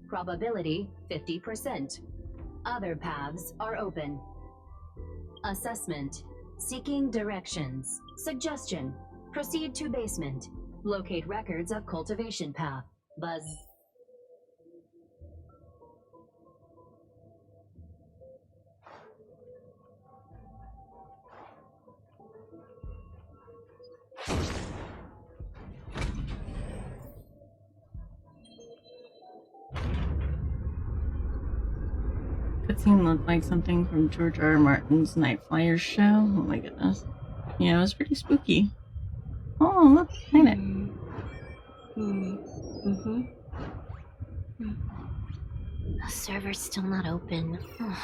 Probability 50%. Other paths are open. Assessment. Seeking directions. Suggestion. Proceed to basement. Locate records of cultivation path. Buzz. Cutscene looked like something from George R. R. Martin's Night Flyers show. Oh my goodness. Yeah, it was pretty spooky. Oh, look, planet. The server's still not open. Ugh.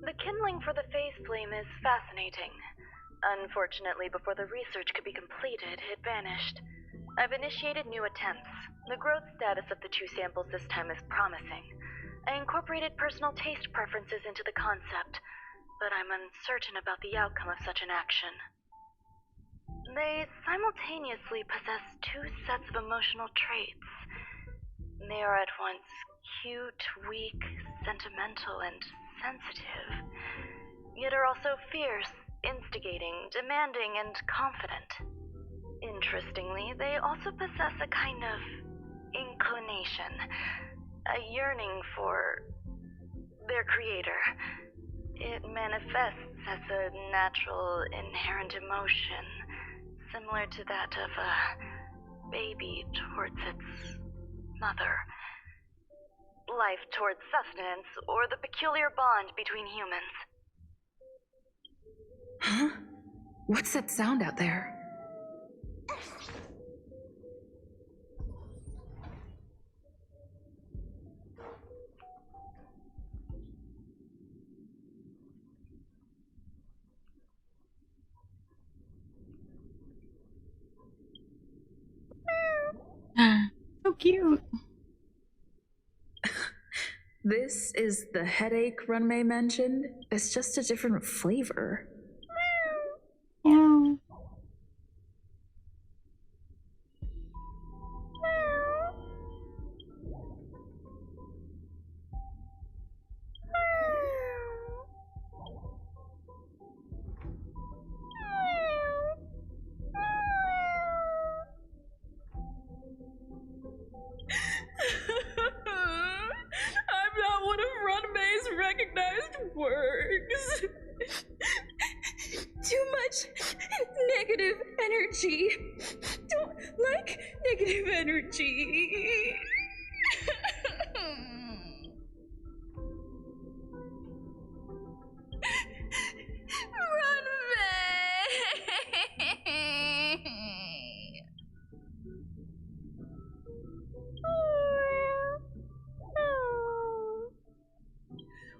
The kindling for the phase flame is fascinating. Unfortunately, before the research could be completed, it vanished. I've initiated new attempts. The growth status of the 2 samples this time is promising. I incorporated personal taste preferences into the concept, but I'm uncertain about the outcome of such an action. They simultaneously possess 2 sets of emotional traits. They are at once cute, weak, sentimental, and sensitive, yet are also fierce, instigating, demanding, and confident. Interestingly, they also possess a kind of inclination, a yearning for their creator. It manifests as a natural, inherent emotion, similar to that of a baby towards its mother. Life towards sustenance, or the peculiar bond between humans. Huh? What's that sound out there? So cute. This is the headache Runmei mentioned. It's just a different flavor. Yeah. I'm not one of Runmei's recognized works. Too much negative energy. Don't like negative energy. Runmei!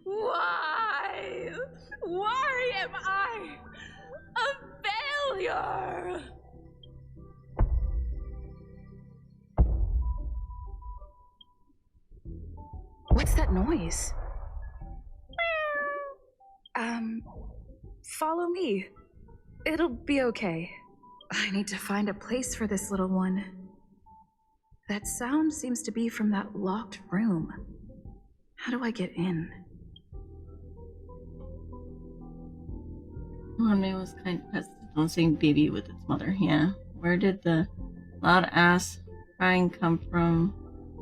Why? Why am I a failure? What's that noise? Follow me. It'll be okay. I need to find a place for this little one. That sound seems to be from that locked room. How do I get in? One man was kind of hesitant on saying baby with its mother. Yeah. Where did the loud ass crying come from?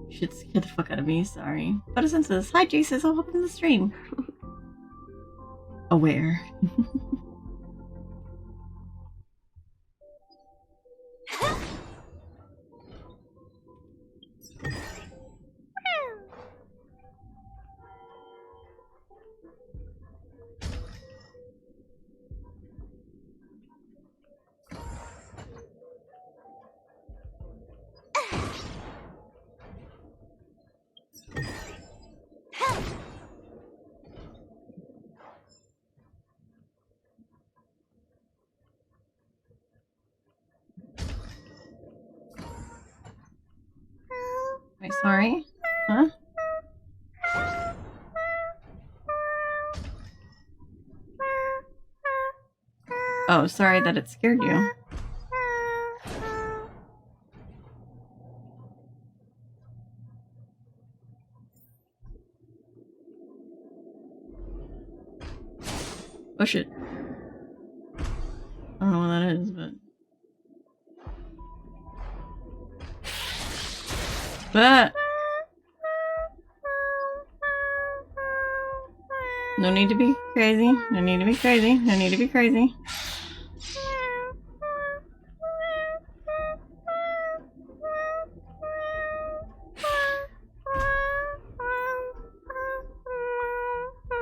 Shit scared the fuck out of me, sorry. Photosynthesis. Hi, Jesus, I'll open the stream. Aware. Wait, sorry? Huh? Oh, sorry that it scared you. Oh shit. I don't know what that is, but... Ah! No need to be crazy. No need to be crazy. No need to be crazy.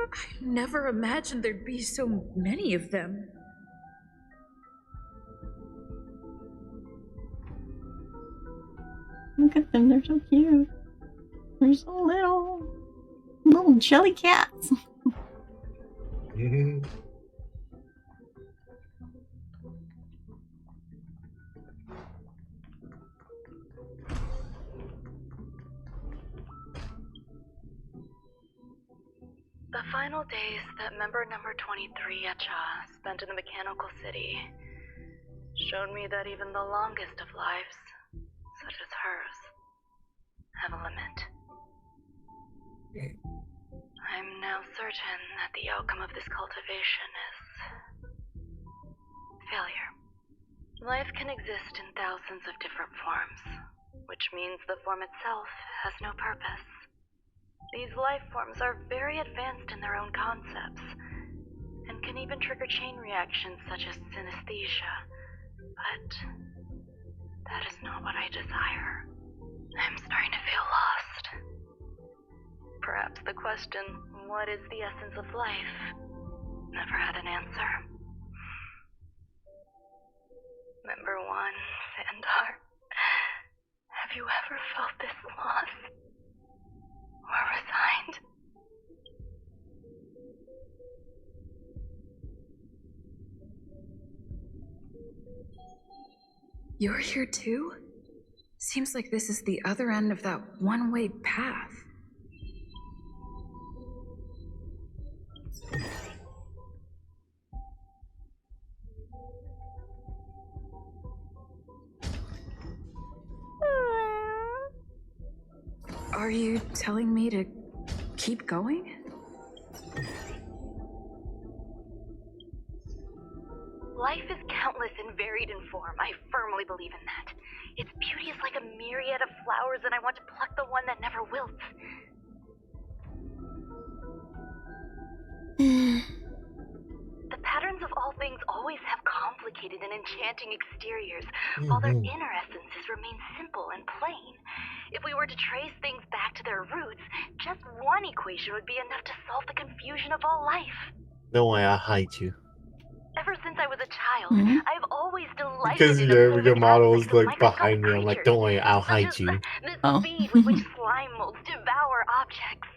I never imagined there'd be so many of them. Look at them, they're so cute. They're so little. Little jelly cats. The final days that member number 23 Echa spent in the mechanical city showed me that even the longest of lives, such as hers, have a limit. I'm now certain that the outcome of this cultivation is failure. Life can exist in thousands of different forms, which means the form itself has no purpose. These life forms are very advanced in their own concepts, and can even trigger chain reactions such as synesthesia. But that is not what I desire. I'm starting to feel lost. Perhaps the question, what is the essence of life, never had an answer. Member 1, Sandar, have you ever felt this lost? Or resigned? You're here too? Seems like this is the other end of that one-way path. Are you telling me to keep going? Life is countless and varied in form. I firmly believe in that. Its beauty is like a myriad of flowers, and I want to pluck the one that never wilts. The patterns of all things always have complicated and enchanting exteriors, while their inner essences remain simple and plain. If we were to trace things back to their roots, just one equation would be enough to solve the confusion of all life. Don't worry, I'll hide you. Ever since I was a child, I've always delighted Because in your observing model is aspects of like behind me. I'm like, don't worry, I'll hide you. the speed with which slime molds devour objects.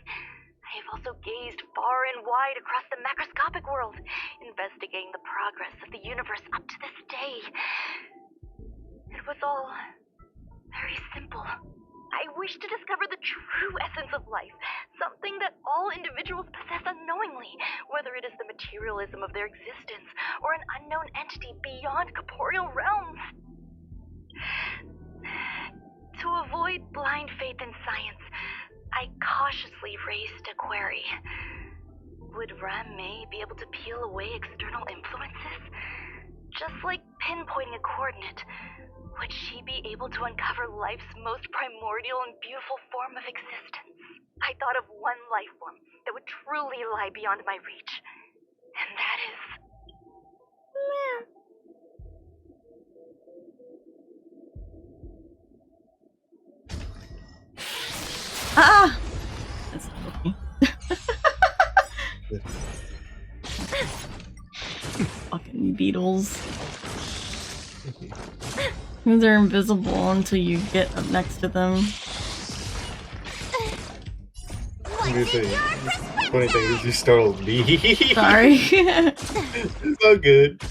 I have also gazed far and wide across the macroscopic world, investigating the progress of the universe up to this day. It was all very simple. I wish to discover the true essence of life, something that all individuals possess unknowingly, whether it is the materialism of their existence or an unknown entity beyond corporeal realms. To avoid blind faith in science, I cautiously raised a query. would Ram-Mei be able to peel away external influences? Just like pinpointing a coordinate, would she be able to uncover life's most primordial and beautiful form of existence? I thought of one life form that would truly lie beyond my reach, and that is... Ah! That's not okay. Fucking beetles. They're invisible until you get up next to them. Funny thing is you startled me. Sorry. It's all good.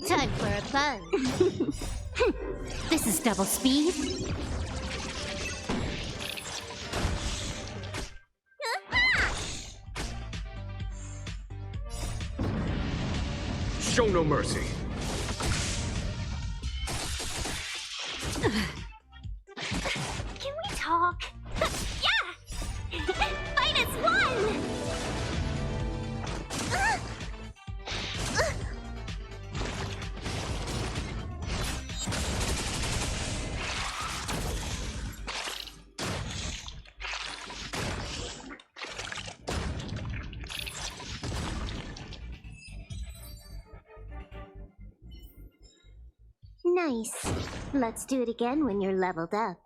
Time for a buzz. This is double speed. Show no mercy. Can we talk? Yeah! Fight as one! Nice. Let's do it again when you're leveled up.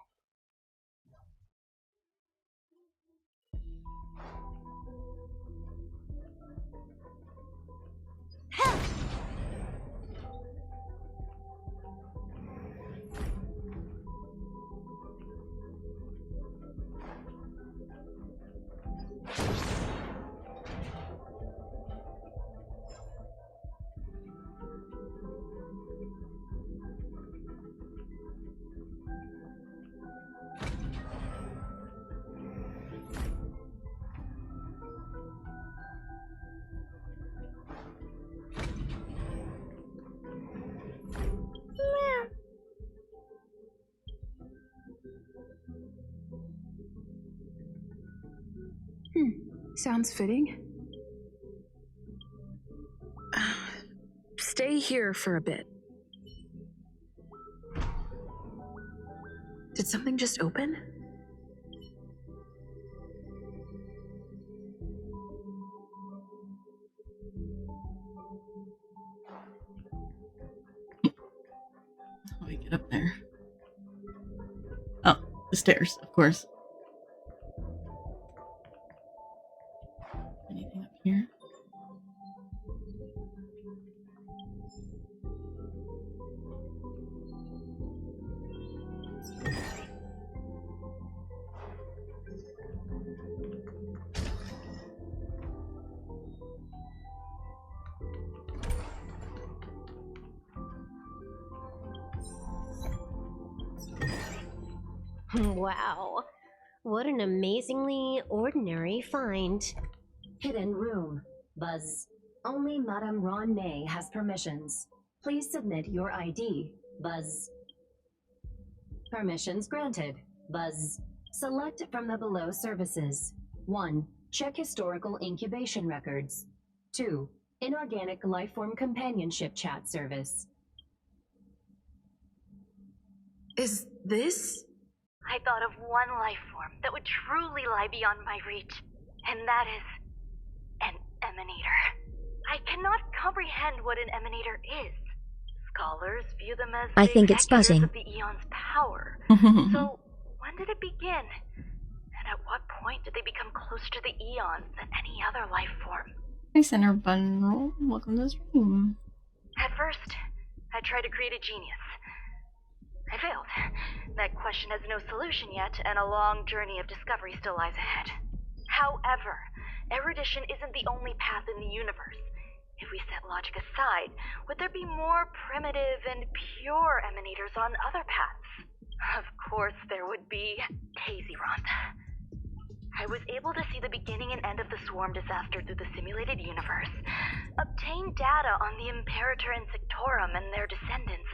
Sounds fitting. Stay here for a bit. Did something just open? How do we get up there? Oh, the stairs, of course. Anything up here? Wow. What an amazingly ordinary find. Hidden room. Buzz. Only Madame Ron May has permissions. Please submit your ID. Buzz. Permissions granted. Buzz. Select from the below services. 1. Check historical incubation records. 2. Inorganic lifeform companionship chat service. Is this? I thought of one life form that would truly lie beyond my reach, and that is an emanator. I cannot comprehend what an emanator is. Scholars view them as I the think it's executors buzzing. of the Eon's power. So, when did it begin? And at what point did they become closer to the Eons than any other life form? Hey, Center Bundle. Welcome to the stream. At first, I tried to create a genius. I failed. That question has no solution yet, and a long journey of discovery still lies ahead. However, erudition isn't the only path in the universe. If we set logic aside, would there be more primitive and pure emanators on other paths? Of course there would be. Tazyron. I was able to see the beginning and end of the swarm disaster through the simulated universe, obtain data on the Imperator Insectorum and their descendants,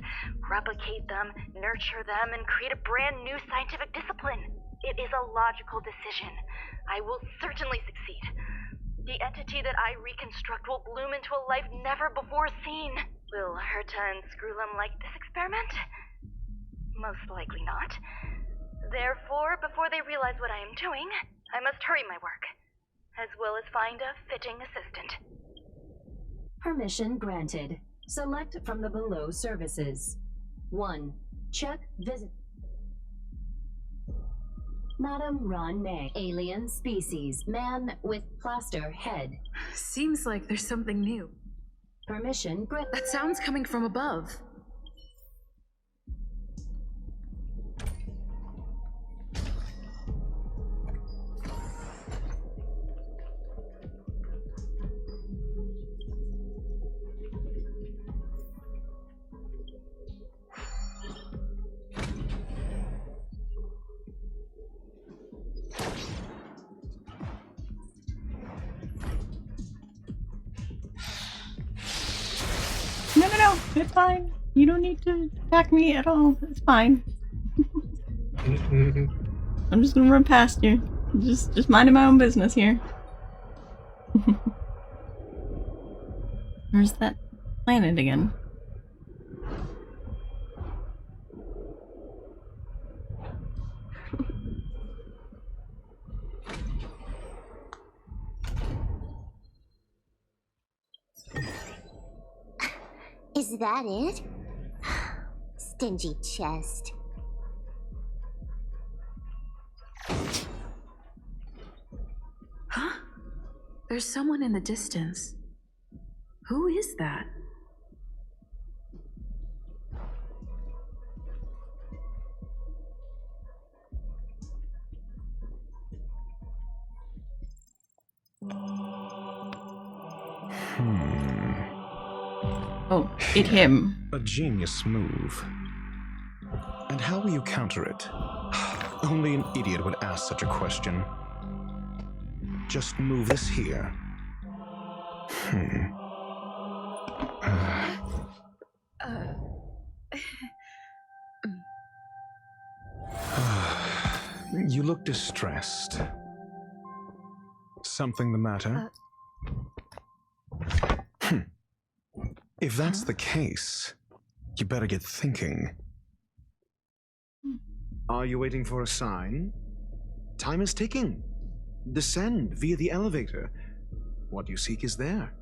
replicate them, nurture them, and create a brand new scientific discipline. It is a logical decision. I will certainly succeed. The entity that I reconstruct will bloom into a life never before seen. Will Herta and Screwlum like this experiment? Most likely not. Therefore, before they realize what I am doing, I must hurry my work, as well as find a fitting assistant. Permission granted. Select from the below services. 1. Check visit. Madam Ron May, alien species, man with plaster head. Seems like there's something new. Permission granted. That sound's coming from above. No, it's fine. You don't need to attack me at all. It's fine. I'm just gonna run past you. Just minding my own business here. Where's that planet again? Is that it? Stingy chest. Huh? There's someone in the distance. Who is that? Oh, it him. A genius move. And how will you counter it? Only an idiot would ask such a question. Just move this here. You look distressed. Something the matter? If that's the case, you better get thinking. Are you waiting for a sign? Time is ticking. Descend via the elevator. What you seek is there.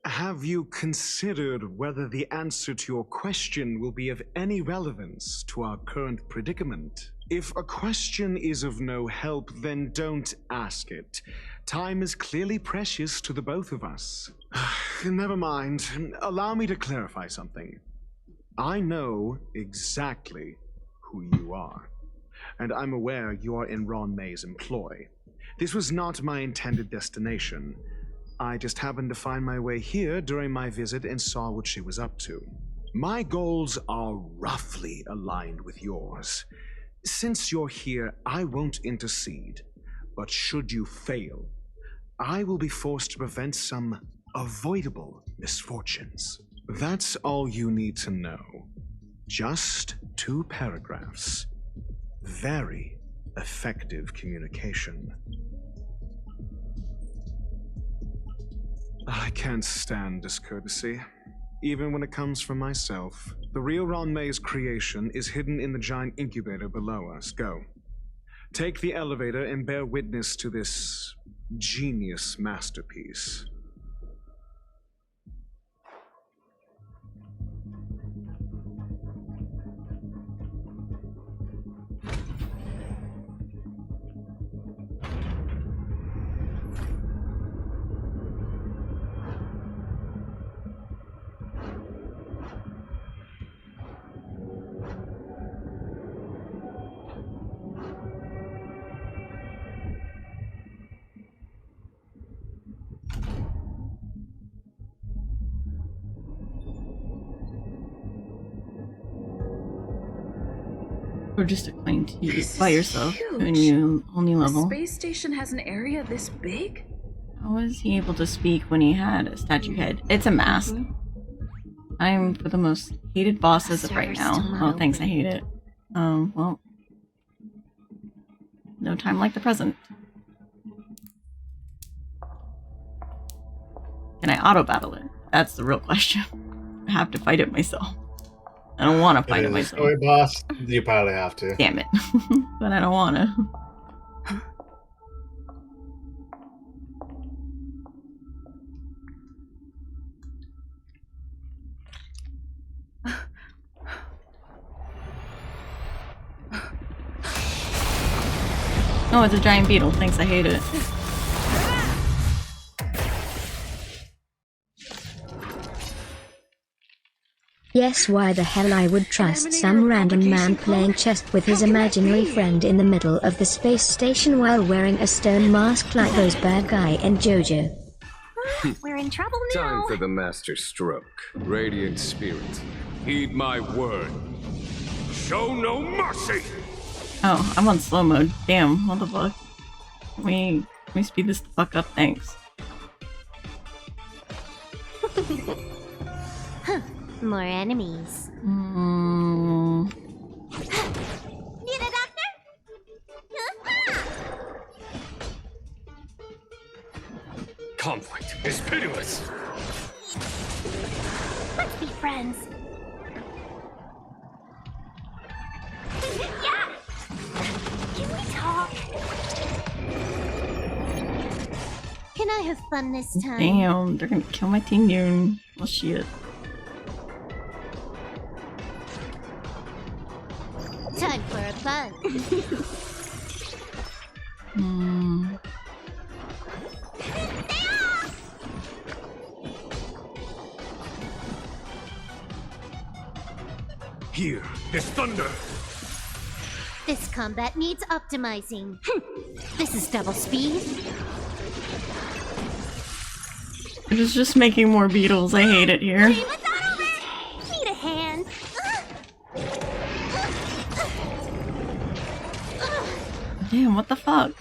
Have you considered whether the answer to your question will be of any relevance to our current predicament? If a question is of no help, then don't ask it. Time is clearly precious to the both of us. Never mind. Allow me to clarify something. I know exactly who you are, and I'm aware you are in Ron May's employ. This was not my intended destination. I just happened to find my way here during my visit and saw what she was up to. My goals are roughly aligned with yours. Since you're here, I won't intercede. But should you fail, I will be forced to prevent some avoidable misfortunes. That's all you need to know. Just 2 paragraphs. Very effective communication. I can't stand discourtesy, even when it comes from myself. The real Ron May's creation is hidden in the giant incubator below us. Go. Take the elevator and bear witness to this genius masterpiece. Or just explain to you by is yourself huge. to a new, whole new The level. space station has an area this big? How was he able to speak when he had a statue head? It's a mask. I'm for the most hated boss as of right Server's now. still not Oh, thanks, I open. hate it. Well. No time like the present. Can I auto-battle it? That's the real question. I have to fight it myself. I don't want to fight it If it's a myself. story boss, you probably have to. Damn it. But I don't want to. Oh, it's a giant beetle. Thanks, I hate it. Yes, why the hell I would trust some random man playing chess with his imaginary friend in the middle of the space station while wearing a stone mask like those bad guy and JoJo. We're in trouble now. Time for the master stroke. Radiant spirit, heed my word. Show no mercy! Oh, I'm on slow mode. Damn, what the fuck? Can we speed this the fuck up? Thanks. More enemies. Need a doctor? Conflict is pitiless. Let's be friends. Yeah! Can we talk? Can I have fun this time? Damn, they're gonna kill my team Yoon. Well, shit. Time for a fun. Here is thunder. This combat needs optimizing. This is double speed. It is just making more beetles. I hate it here. Need a hand. Damn, what the fuck?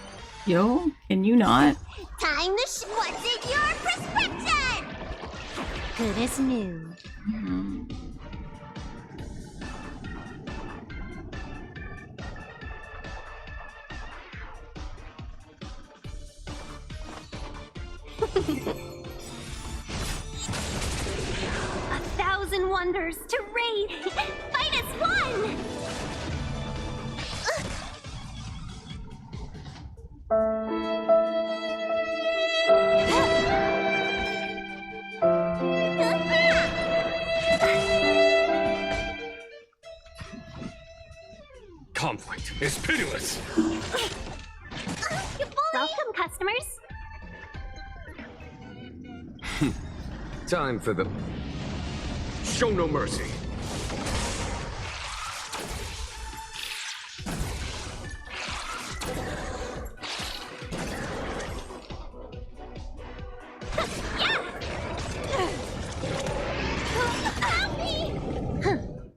Yo, can you not? Time to what's in your prescription? Good as new. A thousand wonders to raid. Fight as one. Conflict is pitiless. Welcome, customers. Time for the show no mercy.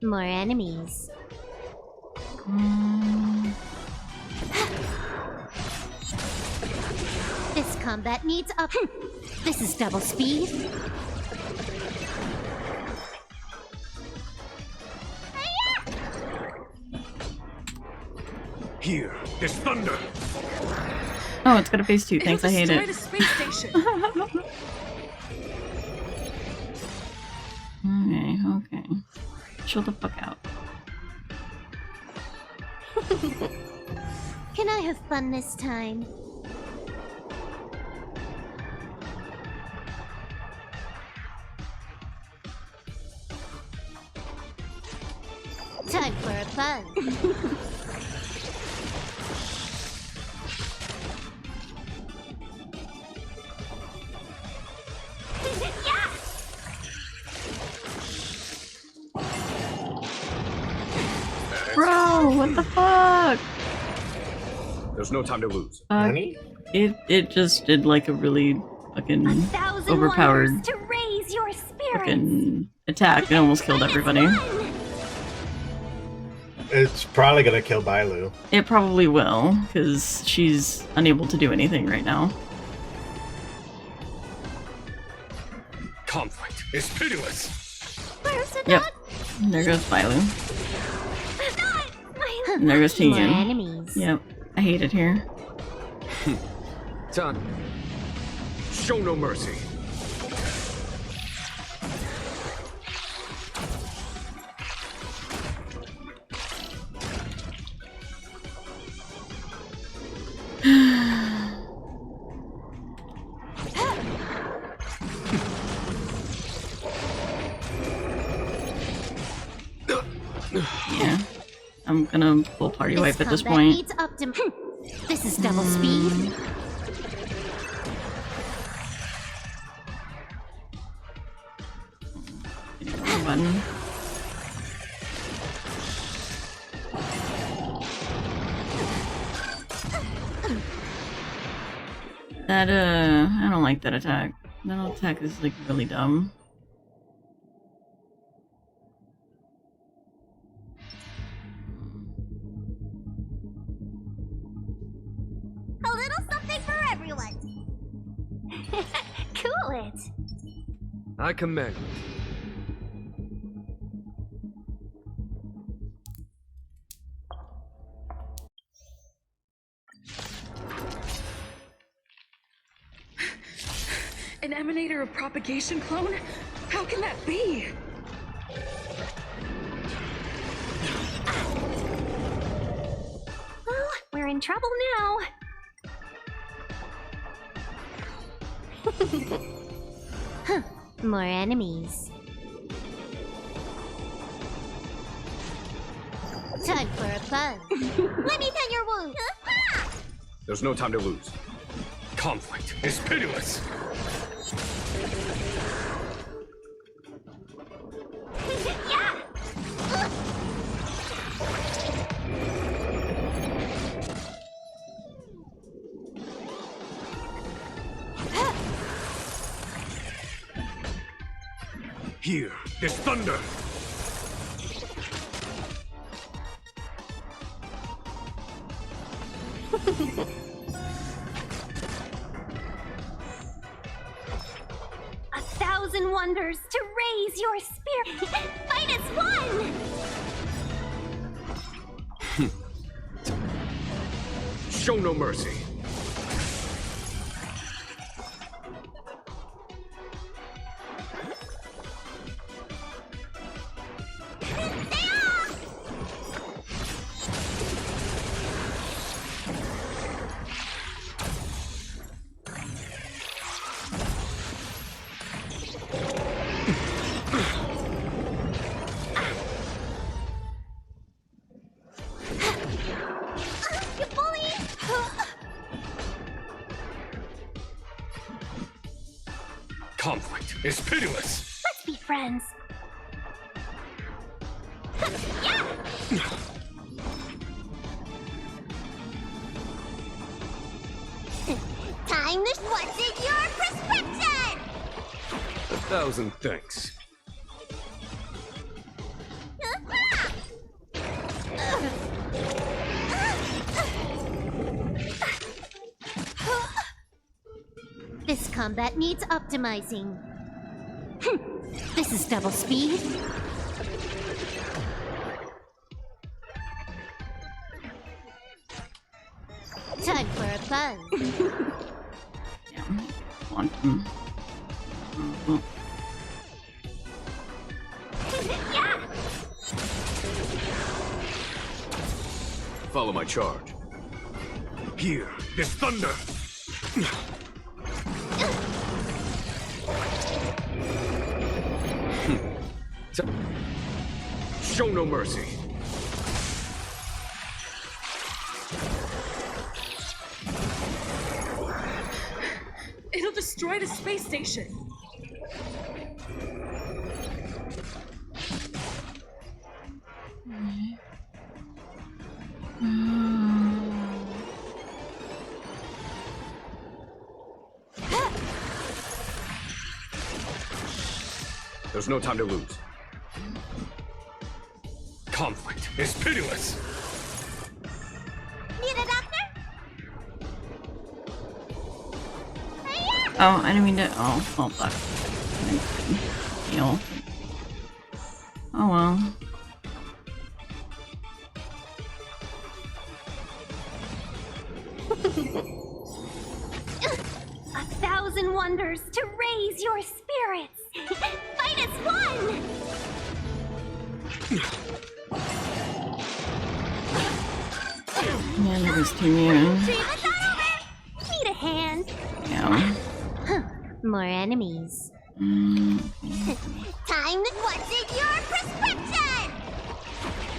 More enemies. This combat needs up. This is double speed. Here is thunder. Oh, it's got a phase 2. Thanks, I hate Destroy it. the space station. Okay. Chill the fuck out. Can I have fun this time? Time for a fun. Bro, what the fuck? There's no time to lose. It just did like a really fucking Thousand overpowered wonders to raise your spirit. fucking attack. It almost killed everybody. It's probably gonna kill Bailu. It probably will, because she's unable to do anything right now. Conflict is pitiless. Yep. And there goes Bailu. And there goes More Tegan. enemies. Yep. I hate it here. Done. Show no mercy. Yeah. I'm gonna full party wipe at this combat point. needs This is double speed. Button. That, I don't like that attack. That attack is, like, really dumb. A little something for everyone. Cool it. I commend. An emanator of propagation clone? How can that be? Well, we're in trouble now. Huh. More enemies. Time for a buzz. Let me tend your wound. There's no time to lose. Conflict is pitiless. Here is thunder. A thousand wonders to raise your spirit. Fight as one. Show no mercy. You bully. Conflict is pitiless. Let's be friends. Time to what's in your prescription? 1,000 thanks. This combat needs optimizing. This is double speed. Time for a buzz. Quantum. Follow my charge. Here is thunder. Show no mercy. It'll destroy the space station. There's no time to lose. Conflict is pitiless. Need a doctor? Oh, I didn't mean to. Oh, fuck. Heal. Oh well. A thousand wonders to raise your spirits. Fight as one. Yeah, that was too new. Need a hand. Yeah. Huh. More enemies. Mm. Time to what's in your prescription?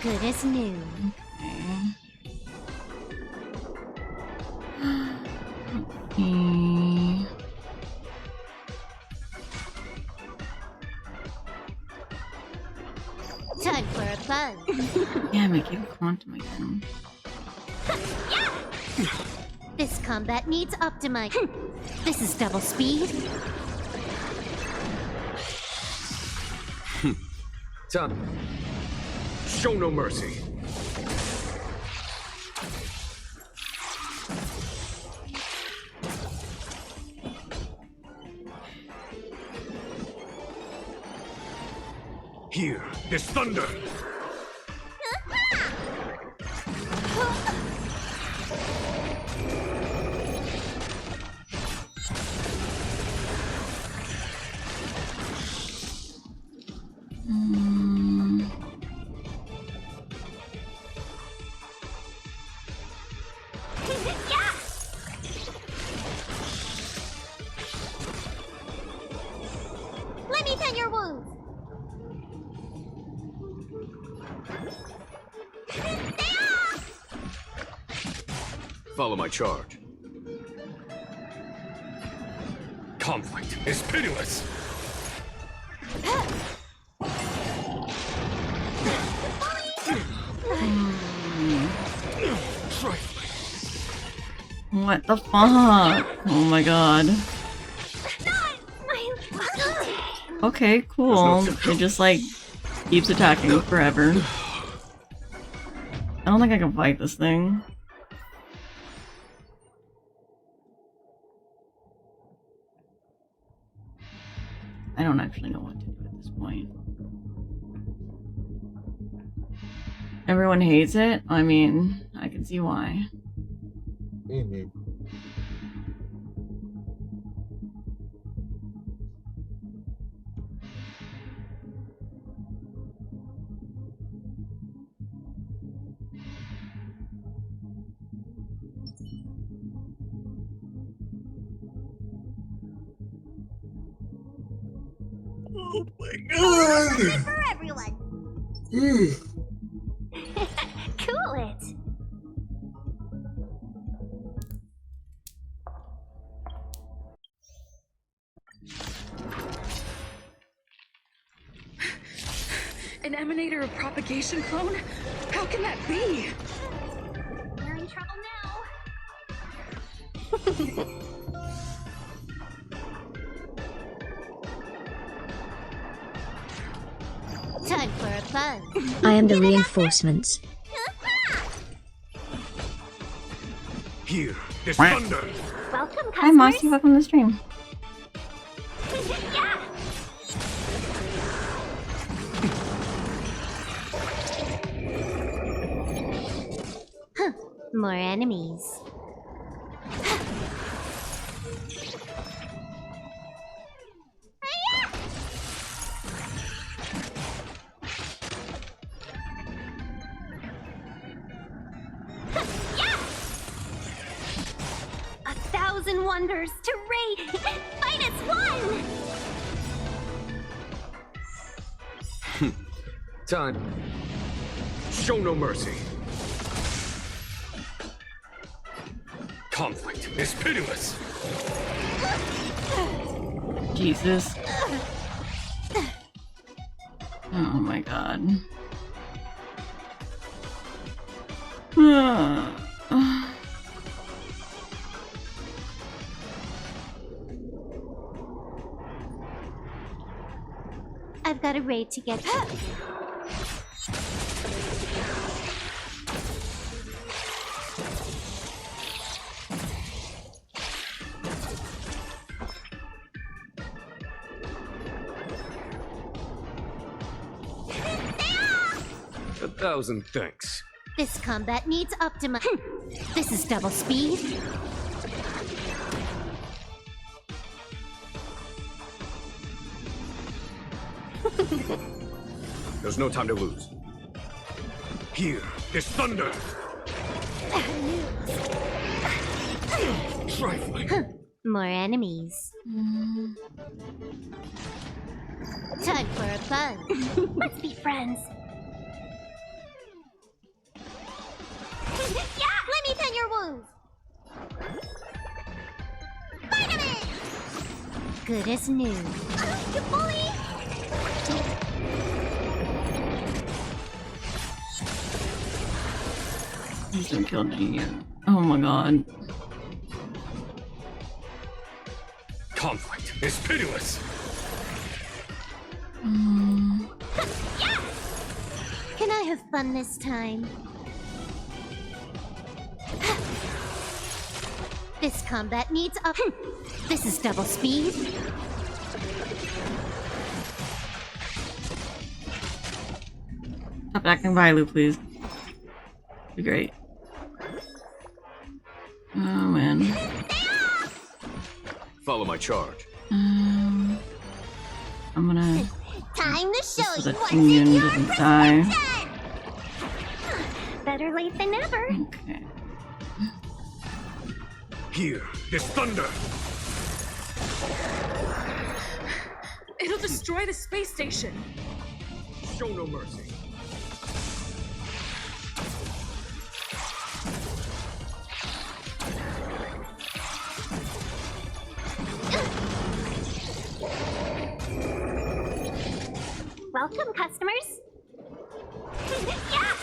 Good as new. Okay. Time for a buzz. Damn it, give quantum again. This combat needs optimizing. This is double speed. Done. Show no mercy. Here, this thunder. Let me tend your wounds. Follow my charge. Conflict is pitiless. What the fuck? Oh my god. Okay, cool. It just like keeps attacking forever. I don't think I can fight this thing. I don't actually know what to do at this point. Everyone hates it? I mean, I can see why. Mm-hmm. Oh my god! For everyone. Cool it. An emanator of propagation clone? How can that be? We're in trouble now. Time for a buzz. I am the reinforcements. Here, this thunder. Welcome, customers. Hi, Mossy. Welcome to the stream. Yeah. Huh. More enemies. A thousand wonders to raid. Fight as one. Time. Show no mercy. Conflict is pitiless. Jesus. Oh my god. I've got a raid to get to. 1,000 thanks. This combat needs optima. This is double speed. There's no time to lose. Here is thunder! Trifling. More enemies. Time for a buzz. Let's be friends. Yeah! Let me pen your wounds. Vitamin! Good as new. You bully! He's gonna kill you. Oh my god. Conflict is pitiless. Yeah! Can I have fun this time? This combat needs up. This is double speed. Stop acting Vailu, please. Be great. Oh man. Follow my charge. I'm gonna. Time to show So you that what's King in Yun your doesn't die. prescription! Better late than never. Okay. Here is thunder. It'll destroy the space station. Show no mercy. Welcome, customers. Yeah!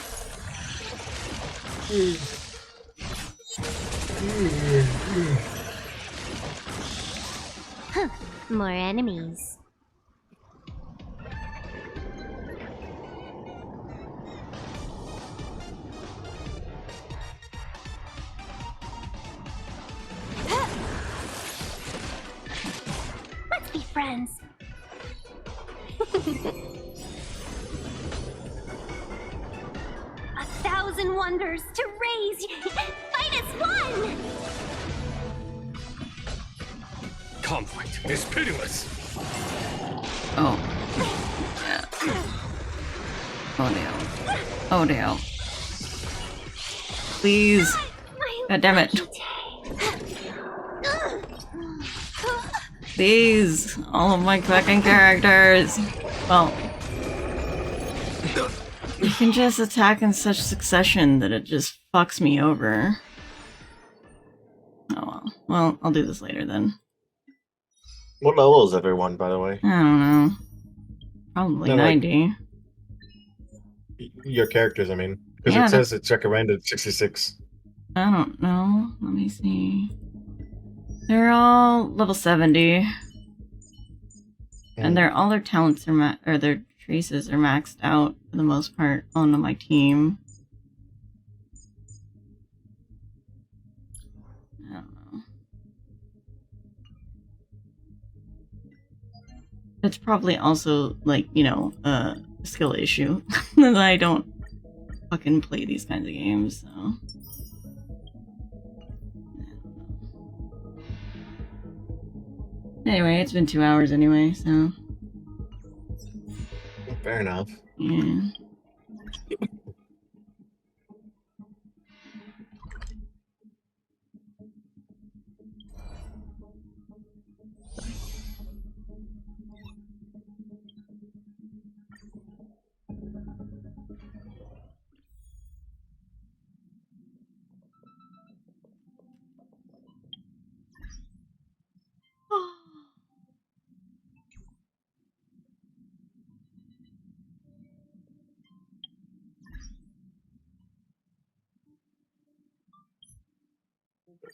Huh, more enemies. Let's be friends. 1,000 wonders to raise -1! Conflict is pitiless. Oh. Yeah. Oh no. Oh no. Please. God damn it. These. All of my fucking characters. Well. You can just attack in such succession that it just fucks me over. Oh well. Well, I'll do this later then. What level is everyone, by the way? I don't know. Probably No, like, 90. your characters, I mean. Because Yeah, it says it's recommended 66. I don't know. Let me see. They're all level 70. And all their talents are or their traces are maxed out for the most part on my team. I don't know. It's probably also like, you know, a skill issue that I don't fucking play these kinds of games, so. Anyway, it's been 2 hours anyway, so. Fair enough. Yeah.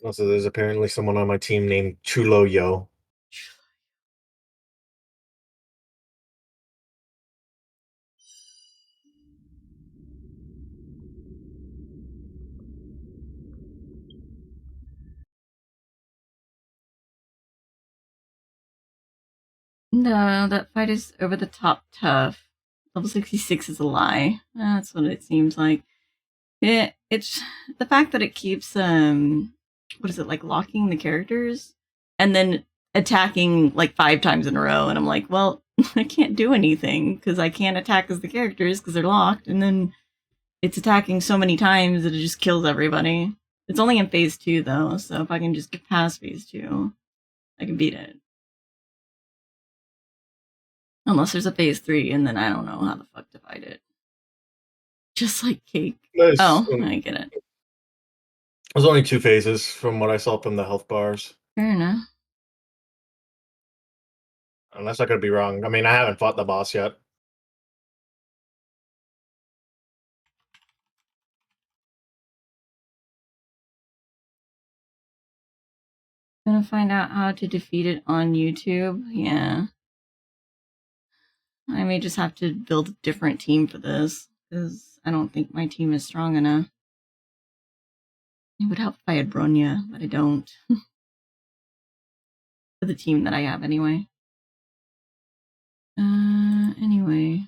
Also, there's apparently someone on my team named Chulo Yo. No, that fight is over the top tough. Level 66 is a lie. That's what it seems like. It's the fact that it keeps what is it, like locking the characters and then attacking like 5 times in a row, and I'm like, well, I can't do anything because I can't attack as the characters because they're locked, and then it's attacking so many times that it just kills everybody. It's only in phase 2 though, so if I can just get past phase 2, I can beat it. Unless there's a phase 3, and then I don't know how the fuck to fight it. Just like cake. Nice. Oh, I get it. There's only 2 phases from what I saw from the health bars. Fair enough. Unless I could be wrong. I mean, I haven't fought the boss yet. Gonna find out how to defeat it on YouTube. Yeah. I may just have to build a different team for this, because I don't think my team is strong enough. It would help if I had Bronya, but I don't. For the team that I have, anyway. Anyway.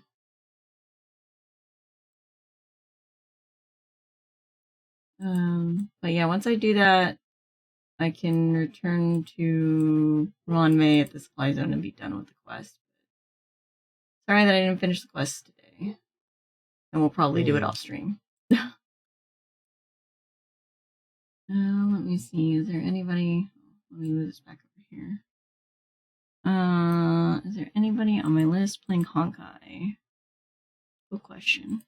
But yeah, once I do that, I can return to Ron May at the supply zone and be done with the quest. Sorry that I didn't finish the quest today. And we'll probably do it off stream. Let me see. Is there anybody? Let me move this back over here. Is there anybody on my list playing Honkai? Good question.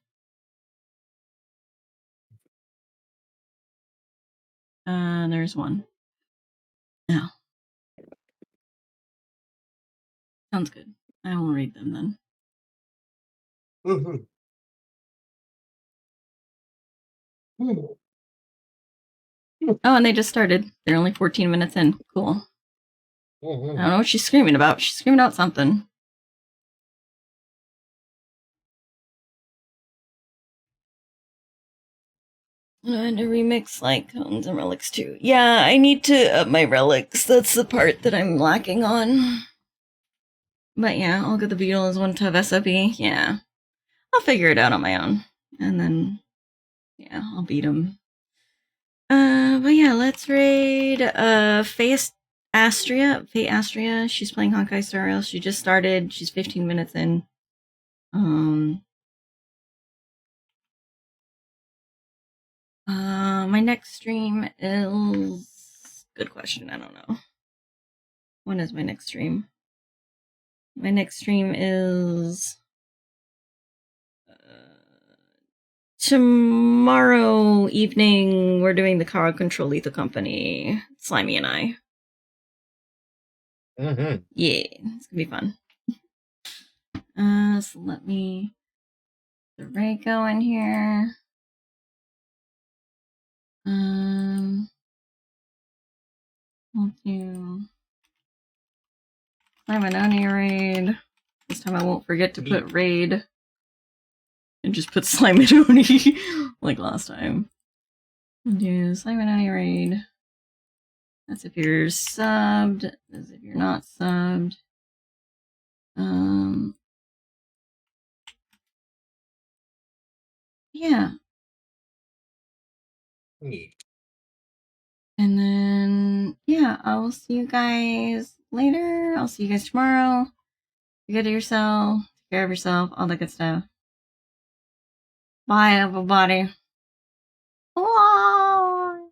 There's one. No. Sounds good. I will read them then. Oh, and they just started. They're only 14 minutes in. Cool. I don't know what she's screaming about. She's screaming out something. And to remix like cones and relics too. Yeah, I need to up my relics. That's the part that I'm lacking on. But yeah, I'll get the beetle as 1 to SOP. Yeah. I'll figure it out on my own. And then, yeah, I'll beat him. But yeah, let's raid Faye Astria. She's playing Honkai Star Rail. She just started. She's 15 minutes in. My next stream is... Good question, I don't know. When is my next stream? My next stream is... tomorrow evening. We're doing the Car Control Lethal Company. Slimy and I. Yeah, it's gonna be fun. So let me... The Ray go in here. We'll do Slimononi raid. This time I won't forget to put raid. And just put Slimononi like last time. We'll do Slimononi raid. That's if you're subbed. That's if you're not subbed. Yeah. And then, yeah, I will see you guys later. I'll see you guys tomorrow. Take care of yourself. Take care of yourself. All that good stuff. Bye, everybody. Bye.